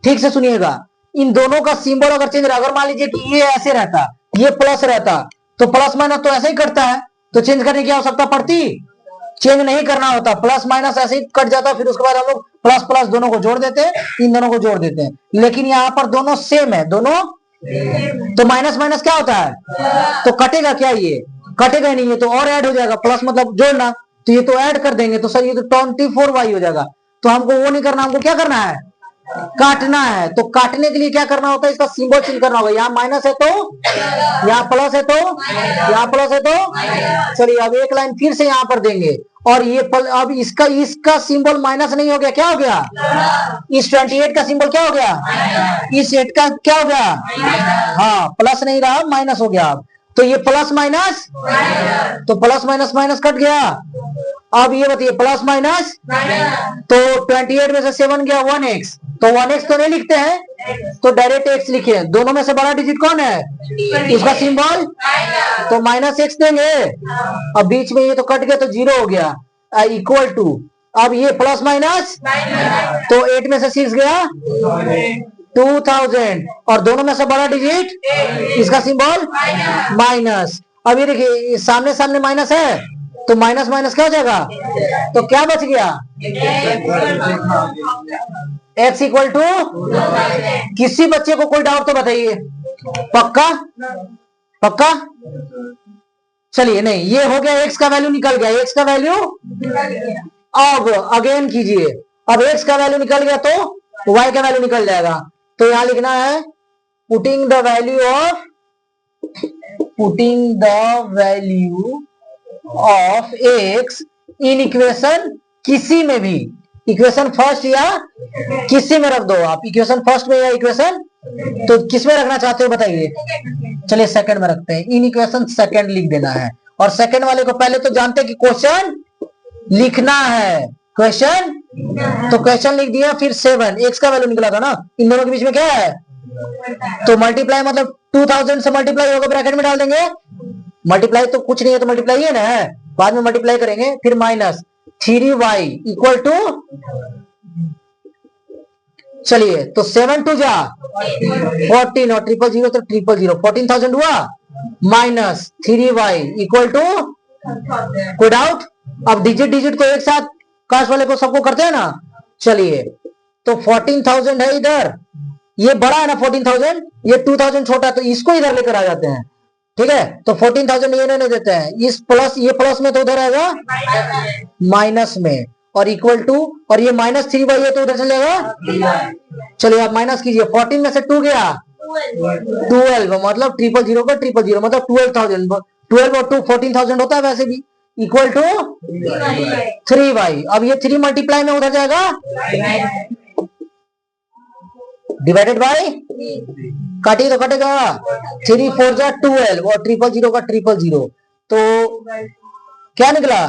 ठीक से सुनिएगा, इन दोनों का सिंबल अगर चेंज रहा, अगर मान लीजिए कि ये ऐसे रहता, ये प्लस रहता, तो प्लस माइनस तो ऐसे ही कटता है, तो चेंज करने की आवश्यकता पड़ती? चेंज नहीं करना होता, प्लस माइनस ऐसे ही कट जाता, फिर उसके बाद हम लोग प्लस प्लस दोनों को जोड़ देते हैं, इन दोनों को जोड़ देते हैं। लेकिन यहाँ पर दोनों सेम है, दोनों तो माइनस माइनस क्या होता है, तो कटेगा क्या? ये कटेगा नहीं है तो और ऐड हो जाएगा, प्लस मतलब जोड़ना, तो ये तो ऐड कर देंगे, तो सर ये तो 24y हो जाएगा। तो हमको वो नहीं करना, हमको क्या करना है, काटना है। तो काटने के लिए क्या करना होता है, इसका सिंबल चेंज करना होगा, यहाँ माइनस है तो यहाँ प्लस है तो यहाँ प्लस है तो चलिए अब एक लाइन फिर से यहाँ पर देंगे और ये अब इसका सिंबल माइनस नहीं हो गया, क्या हो गया, इस 28 का सिंबल क्या हो गया, इस 8 का क्या हो गया, हाँ प्लस नहीं रहा माइनस हो गया। तो ये प्लस माइनस, तो प्लस माइनस माइनस कट गया। अब ये बताइए प्लस माइनस, तो 28 में से 7 गया 1x, तो 1x तो नहीं लिखते हैं, तो डायरेक्ट x लिखे। दोनों में से बड़ा डिजिट कौन है, उसका सिंबल, तो माइनस x देंगे। अब बीच में ये तो कट गया तो 0 हो गया, इक्वल टू, अब ये प्लस माइनस, तो 8 में से 6 गया 2000 और दोनों में से बड़ा डिजिट, इसका सिंबल माइनस। अब ये देखिए सामने सामने माइनस है, तो माइनस माइनस क्या हो जाएगा, तो क्या बच गया, x इक्वल टू। किसी बच्चे को कोई डाउट तो बताइए, पक्का पक्का? चलिए नहीं, ये हो गया, x का वैल्यू निकल गया, x का वैल्यू। अब अगेन कीजिए, अब x का वैल्यू निकल गया तो y का वैल्यू निकल जाएगा। तो यहां लिखना है putting the value of x in equation, किसी में भी, इक्वेशन फर्स्ट या किसी में रख दो आप, इक्वेशन फर्स्ट में या इक्वेशन, तो किस में रखना चाहते हो बताइए? चलिए सेकंड में रखते हैं, इन इक्वेशन सेकंड लिख देना है। और सेकंड वाले को पहले तो जानते हैं कि क्वेश्चन लिखना है, क्वेश्चन, तो क्वेश्चन लिख दिया, फिर 7 x का वैल्यू निकला था ना, इन दोनों के बीच में क्या है, तो मल्टीप्लाई, मतलब 2000 से मल्टीप्लाई होगा, ब्रैकेट में डाल देंगे, मल्टीप्लाई तो कुछ नहीं है तो मल्टीप्लाई है ना, बाद में मल्टीप्लाई करेंगे, फिर माइनस 3y इक्वल टू, चलिए तो 7 2 जा 14 और 000 तो 000, 14,000 हुआ, माइनस 3y इक्वल टू, कोई डाउट? अब डिजिट डिजिट को एक साथ कास्ट वाले को सबको करते हैं ना, चलिए तो 14,000 है इधर, ये बड़ा है ना 14,000, ये 2,000 छोटा, तो इसको इधर लेकर आ जाते हैं, ठीक है। तो 14,000 ये नहीं देते हैं, इस प्लस, ये प्लस में तो उधर आएगा माइनस में, और इक्वल टू, और ये माइनस 3y है तो उधर चलेगा। चलिए आप माइनस कीजिए, 14 में से 2 गया 12, मतलब 000 का 000 मतलब 12,000, 12 और 2 14,000 होता है वैसे भी, इक्वल टू 3y। अब ये 3 मल्टीप्लाई में उधर जाएगा, डिवाइडेड बाय, काटिए तो कटेगा, 3 4 जा 12 और 000 का 000, तो क्या निकला,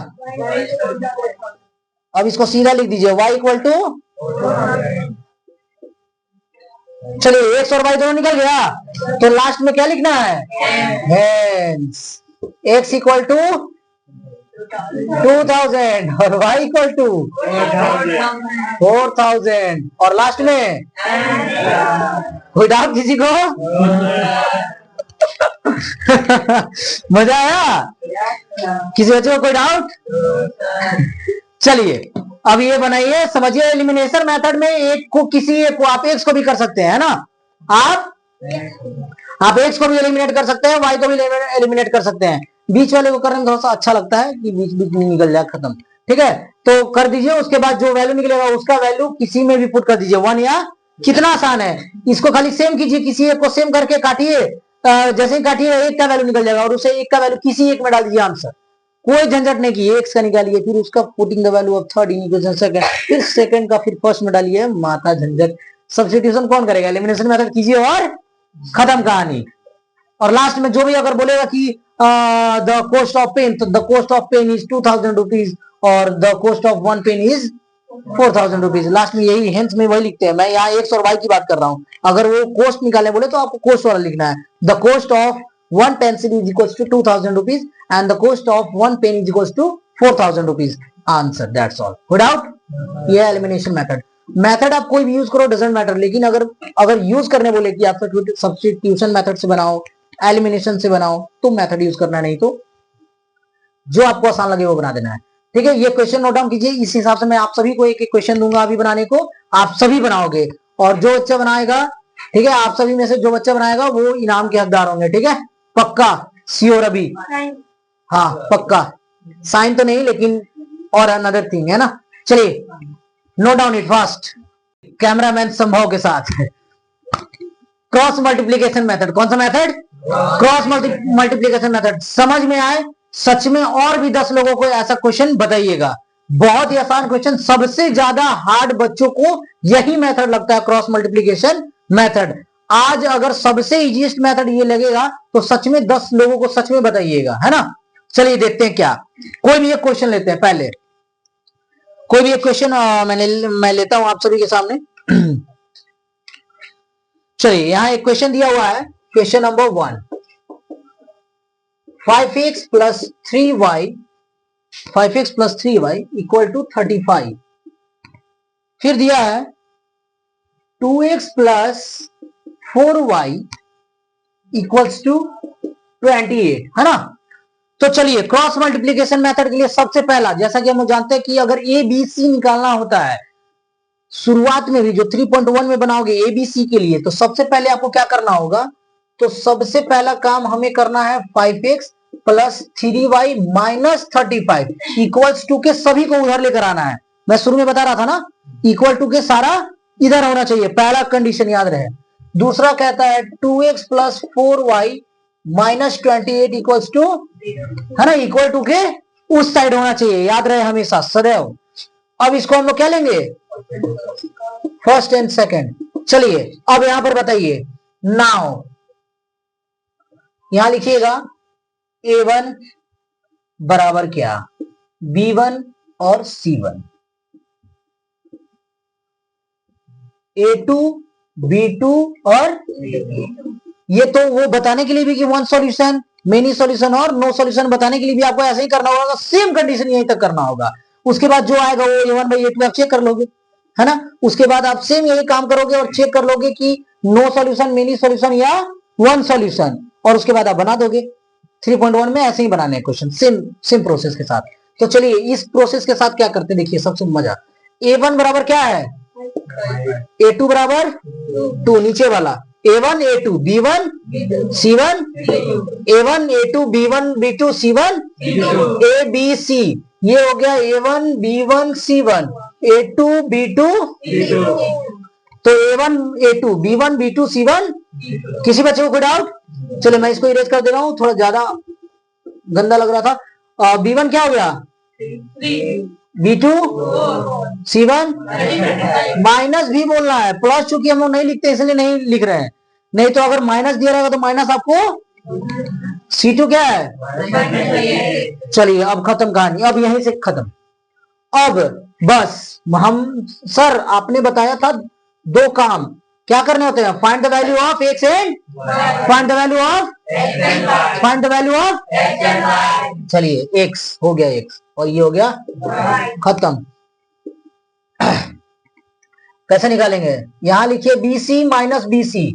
अब इसको सीधा लिख दीजिए, y इक्वल टू, चलिए x और y दोनों निकल गया, तो लास्ट में क्या लिखना है, हेंस x इक्वल टू 2000 और y इक्वल टू 4,000 और लास्ट में कोई डाउट किसी को? मजा आया? किसी बच्चे को कोई डाउट? चलिए अब ये बनाइए, समझिए एलिमिनेशन मेथड में एक को, किसी एक को आप x को भी कर सकते हैं ना, आप x को भी एलिमिनेट कर सकते हैं, y को भी एलिमिनेट कर सकते हैं। बीच वाले को करने में थोड़ा सा अच्छा लगता है कि बीच बीच में निकल जाए, खत्म, ठीक है। तो कर दीजिए, उसके बाद जो वैल्यू निकलेगा उसका वैल्यू किसी में भी पुट कर दीजिए, 1 या, कितना आसान है, इसको खाली सेम कीजिए, किसी एक को सेम करके काटिए, जैसे ही काटिए एक का वैल्यू निकल जाएगा और उसे एक का वैल्यू किसी एक में डाल दीजिए आंसर, कोई झंझट नहीं की, एक्स का निकालिए, फिर उसका putting the value of third in equation second, फिर सेकंड का फिर फर्स्ट में डालिए, माता झंझट। सब्स्टिट्यूशन कौन करेगा, एलिमिनेशन मेथड कीजिए और खत्म कहानी। और लास्ट में जो भी अगर बोलेगा कि द कॉस्ट ऑफ पेन, तो the cost of pen is 2000 rupees और the cost of one pen is 4000 rupees. Last में यही हेंस में वही लिखते हैं, मैं यहाँ एक्स और वाई की बात कर रहा हूँ। अगर वो कॉस्ट निकालने बोले तो आपको कॉस्ट वाला लिखना है, the cost of one pencil is equal to 2000 rupees and the cost of one pen is equal to 4000 rupees. Answer, that's all. Good out. ये एलिमिनेशन मेथड। मेथड आप कोई भी यूज करो, डजंट मैटर, लेकिन अगर यूज करने बोले कि आप सब्स्टिट्यूशन मेथड से बनाओ, एलिमिनेशन से बनाओ, तो मेथड यूज करना, नहीं तो जो आपको आसान लगे वो बना देना है। ठीक है, ये क्वेश्चन नोट डाउन कीजिए। इस हिसाब से मैं आप सभी को एक एक क्वेश्चन दूंगा अभी बनाने को, आप सभी बनाओगे, और जो बच्चा बनाएगा, ठीक है, आप सभी में से जो बच्चा बनाएगा वो इनाम के हकदार होंगे। ठीक है, पक्का, श्योर अभी? हाँ पक्का, साइन तो नहीं, लेकिन और अनदर थिंग है ना। चलिए note down it fast, cameraman संभव के साथ। क्रॉस मल्टीप्लीकेशन मेथड, कौन सा मेथड? Cross multiplication method. समझ में आए सच में, और भी 10 लोगों को ऐसा क्वेश्चन बताइएगा। बहुत ही आसान क्वेश्चन, सबसे ज्यादा हार्ड बच्चों को यही मेथड लगता है, क्रॉस मल्टीप्लीकेशन मेथड। आज अगर सबसे इजीएस्ट मेथड ये लगेगा तो सच में 10 लोगों को सच में बताइएगा, है ना। चलिए देखते हैं क्या, कोई भी एक क्वेश्चन लेते हैं पहले, कोई भी एक क्वेश्चन मैं लेता हूं आप सभी के सामने। चलिए यहां एक क्वेश्चन दिया हुआ है, question number 1, 5x plus 3y, 5x plus 3y equal to 35। फिर दिया है 2x plus 4y equals to 28, है ना। तो चलिए क्रॉस मल्टीप्लीकेशन मेथड के लिए सबसे पहला, जैसा कि हम जानते हैं कि अगर ए बी सी निकालना होता है शुरुआत में भी, जो 3.1 में बनाओगे ए बी सी के लिए, तो सबसे पहले आपको क्या करना होगा, तो सबसे पहला काम हमें करना है 5x plus 3y minus 35 equals to के सभी को उधर लेकर आना है। मैं शुरू में बता रहा था ना, इक्वल टू के सारा इधर होना चाहिए, पहला कंडीशन याद रहे। दूसरा कहता है 2x plus 4y minus 28 equals to, है ना, इक्वल टू के उस साइड होना चाहिए, याद रहे हमेशा सदैव। अब इसको हम लोग क्या लेंगे, फर्स्ट एंड सेकंड। चलिए अब यहां पर बताइए, नाउ यहां लिखिएगा a1 बराबर क्या, b1 और c1, a2 b2 और ये तो वो बताने के लिए भी कि वन सॉल्यूशन, मेनी सॉल्यूशन और नो सॉल्यूशन बताने के लिए भी आपको ऐसे ही करना होगा, सेम कंडीशन यहीं तक करना होगा। उसके बाद जो आएगा वो a1 बाई a2 आप चेक कर लोगे, है ना। उसके बाद आप सेम यही काम करोगे और चेक कर लोगे कि नो सॉल्यूशन, मेनी सॉल्यूशन या वन सॉल्यूशन, और उसके बाद आप बना दोगे। 3.1 में ऐसे ही बनाने क्वेश्चन, सेम प्रोसेस के साथ। तो चलिए इस प्रोसेस के साथ क्या करते हैं, देखिए सबसे मजा, a1 बराबर क्या है, a2 बराबर 2, नीचे वाला a1 a2 b1 c1, a1 a2 b1 b2 c1 a b c, ये हो गया a1 b1 c1 a2 b2, तो a1 a2 b1 b2 c1। किसी बच्चे को कोई डाउट? चलो मैं इसको इरेज कर दे रहा हूं, थोड़ा ज्यादा गंदा लग रहा था। b1 क्या हो गया, b2 c1, माइनस भी बोलना है, प्लस चूंकि हम लोग नहीं लिखते इसलिए नहीं लिख रहे हैं, नहीं तो अगर माइनस दिया रहेगा तो माइनस आपको, c2 क्या है। चलिए अब खत्म कहानी, अब यहीं से खत्म। अब बस हम, सर आपने बताया था 2 काम क्या करने होते हैं, find the value of x and find the value of find the value of, चलिए एक्स हो गया एक्स और ये हो गया खत्म। कैसे निकालेंगे, यहां लिखिए BC minus BC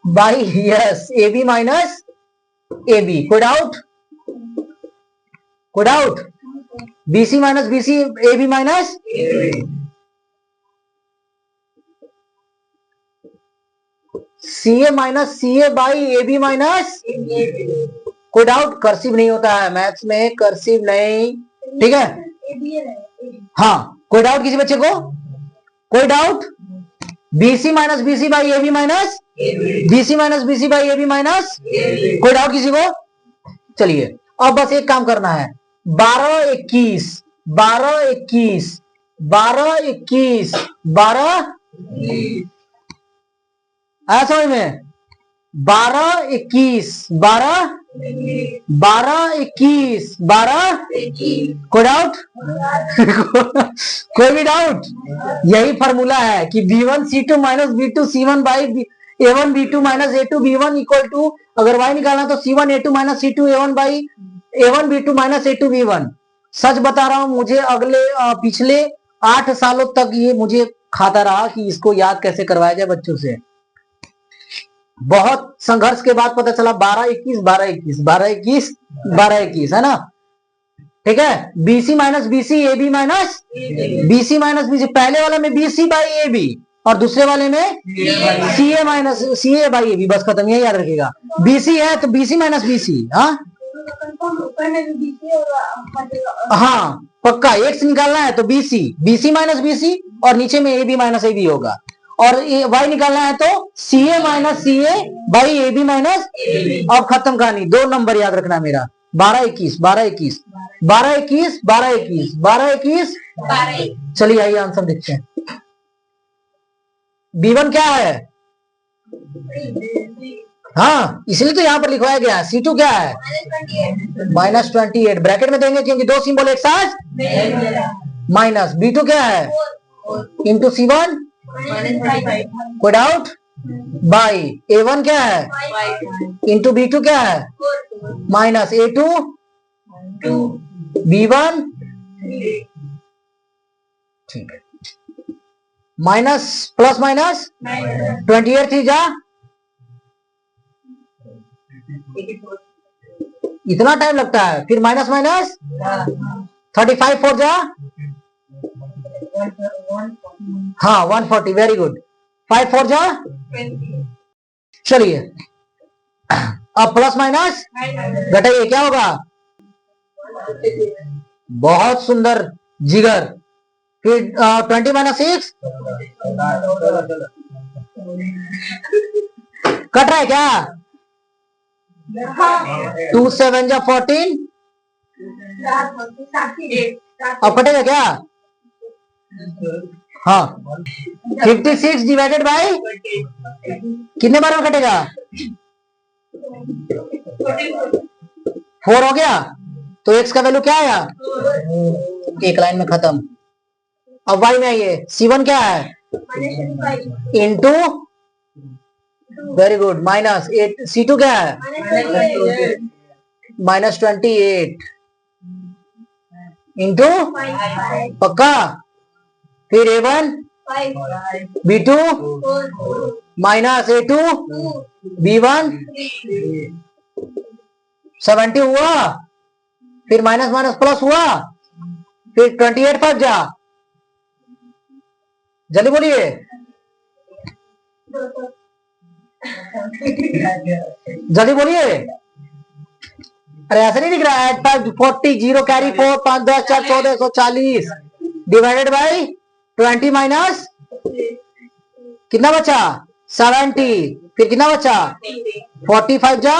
by, yes, AB minus AB। कोई डाउट, कोई doubt, BC minus BC AB minus, CA minus CA by AB minus, कोई डाउट, कर्सिव नहीं होता है मैथ्स में, कर्सिव नहीं, ठीक है। हाँ कोई डाउट किसी बच्चे को, कोई doubt, BC minus BC by AB minus, BC minus BC by AB minus, कोई डाउट किसी को। चलिए अब बस एक काम करना है, 12 21 12 21 12 आया समझ में? 12 21 कोई डाउट? कोई भी डाउट? यही फॉर्मूला है कि B1 C2 minus B2 C1 by A1 B2 minus A2 B1 equal to, अगर y निकालना तो C1 A2 minus C2 A1 by A1 B2 minus A2 B1। सच बता रहा हूं, मुझे अगले पिछले 8 सालों तक ये मुझे खाता रहा कि इसको याद कैसे करवाया जाए बच्चों से। बहुत संघर्ष के बाद पता चला 12 21 है ना। ठीक है, BC minus BC AB minus BC minus BC, पहले वाले में BC बाई AB और दूसरे वाले में CA minus CA by AB, बस खत्म, यही याद रखिएगा। BC है तो BC माइनस BC। हाँ पक्का, x निकालना है तो BC माइनस BC और नीचे में AB माइनस AB होगा, और y निकालना है तो CA minus CA by AB minus. अब खत्म कहानी। 2 नंबर याद रखना मेरा, 12 21 12 21 12 21 12 21 12 21। चलिए आइए आंसर देखते हैं। B1 क्या है? हाँ, इसलिए तो यहाँ पर लिखवाया गया है। C2 क्या है? -28 ब्रैकेट में देंगे क्योंकि 2 सिंबल एक साथ माइनस। B2 क्या है? इंटू C1, कोई डाउट? बाई A1 क्या है? इंटू B2 क्या है? Minus A2 B1। ठीक है, माइनस प्लस माइनस 28 थी जा, इतना टाइम लगता है, फिर माइनस माइनस 35 4 जा, हाँ 140, वेरी गुड। 5 4 जा, चलिए अब प्लस माइनस घटाइए, क्या होगा? बहुत सुंदर जिगर। फिर 20 माइनस 6 कट रहा है क्या? 2 7 जा 14, अब कटेगा क्या? हाँ 56 डिवाइडेड बाय कितने बार में कटेगा? 4 हो गया, तो x का वैल्यू क्या आया? एक लाइन में खत्म। अब y में आइए, C1 क्या है? Into, very good, minus 8। C2 क्या है? -28 इंटू, पक्का, फिर A1 B2 minus A2 B1 70 हुआ, फिर माइनस माइनस प्लस हुआ, फिर 28 फट जा, जल्दी बोलिए, जल्दी बोलिए। अरे ऐसा नहीं दिख रहा है? 40 0 कैरी 4 5 10 4 14 140 डिवाइडेड बाई 20 माइनस कितना बचा? 70, फिर कितना बचा? 45 जा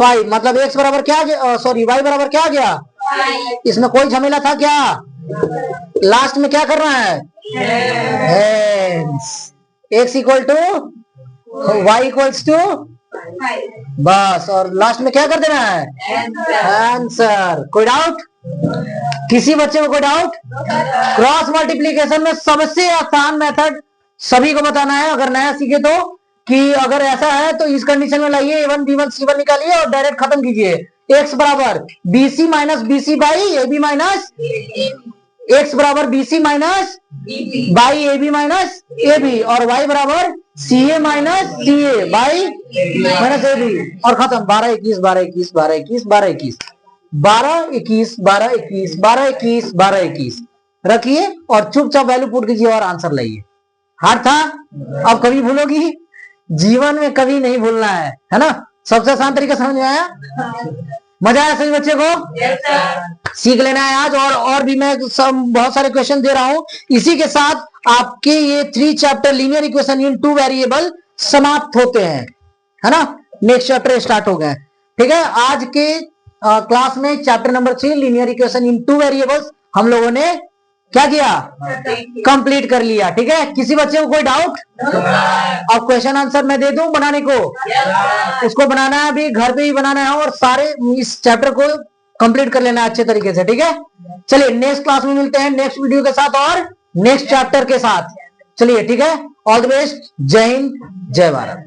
5, मतलब x बराबर क्या, सॉरी y बराबर क्या आ गया? इसमें कोई झमेला था क्या? लास्ट में क्या करना है? x equal to y equals to, बस, और लास्ट में क्या कर देना है? आंसर। कोई डाउट? किसी बच्चे को कोई डाउट? क्रॉस मल्टीप्लीकेशन में सबसे आसान मेथड सभी को बताना है, अगर नया सीखे तो, कि अगर ऐसा है तो इस कंडीशन में लाइए, A1 B1 C1 निकालिए और डायरेक्ट खत्म कीजिए। x बराबर BC minus BC by AB minus, x बराबर BC minus by AB minus AB, और y बराबर CA minus CA by minus AB, और खत्म। 12 21 12 21 12 21 12 21 12 21 12 21 12 21 12 21 रखिए और चुपचाप वैल्यू पुट कीजिए और आंसर लाइए। हार्ड था? अब कभी भूलोगी? जीवन में कभी नहीं भूलना है ना? सबसे आसान तरीका समझ में आया? मजा आया सभी बच्चे को? सीख लेना है आज, और भी मैं बहुत सारे क्वेश्चन दे रहा हूं। इसी के साथ आपके ये 3 chapter linear equation in 2 variable समाप्त होते हैं, है ना? नेक्स्ट चैप्टर स्टार्ट हो गया। ठीक है, आज के क्लास में chapter number 3 linear equation in two variables हम लोगों ने क्या किया, कंप्लीट कर लिया। ठीक है, किसी बच्चे को कोई डाउट? अब क्वेश्चन आंसर मैं दे दूं बनाने को? उसको बनाना है, अभी घर पे ही बनाना है और सारे इस चैप्टर को कंप्लीट कर लेना है अच्छे तरीके से। ठीक है, चलिए नेक्स्ट क्लास में मिलते हैं नेक्स्ट वीडियो के साथ और नेक्स्ट चैप्टर के साथ। चलिए ठीक है, ऑल द बेस्ट, जय हिंद जय भारत।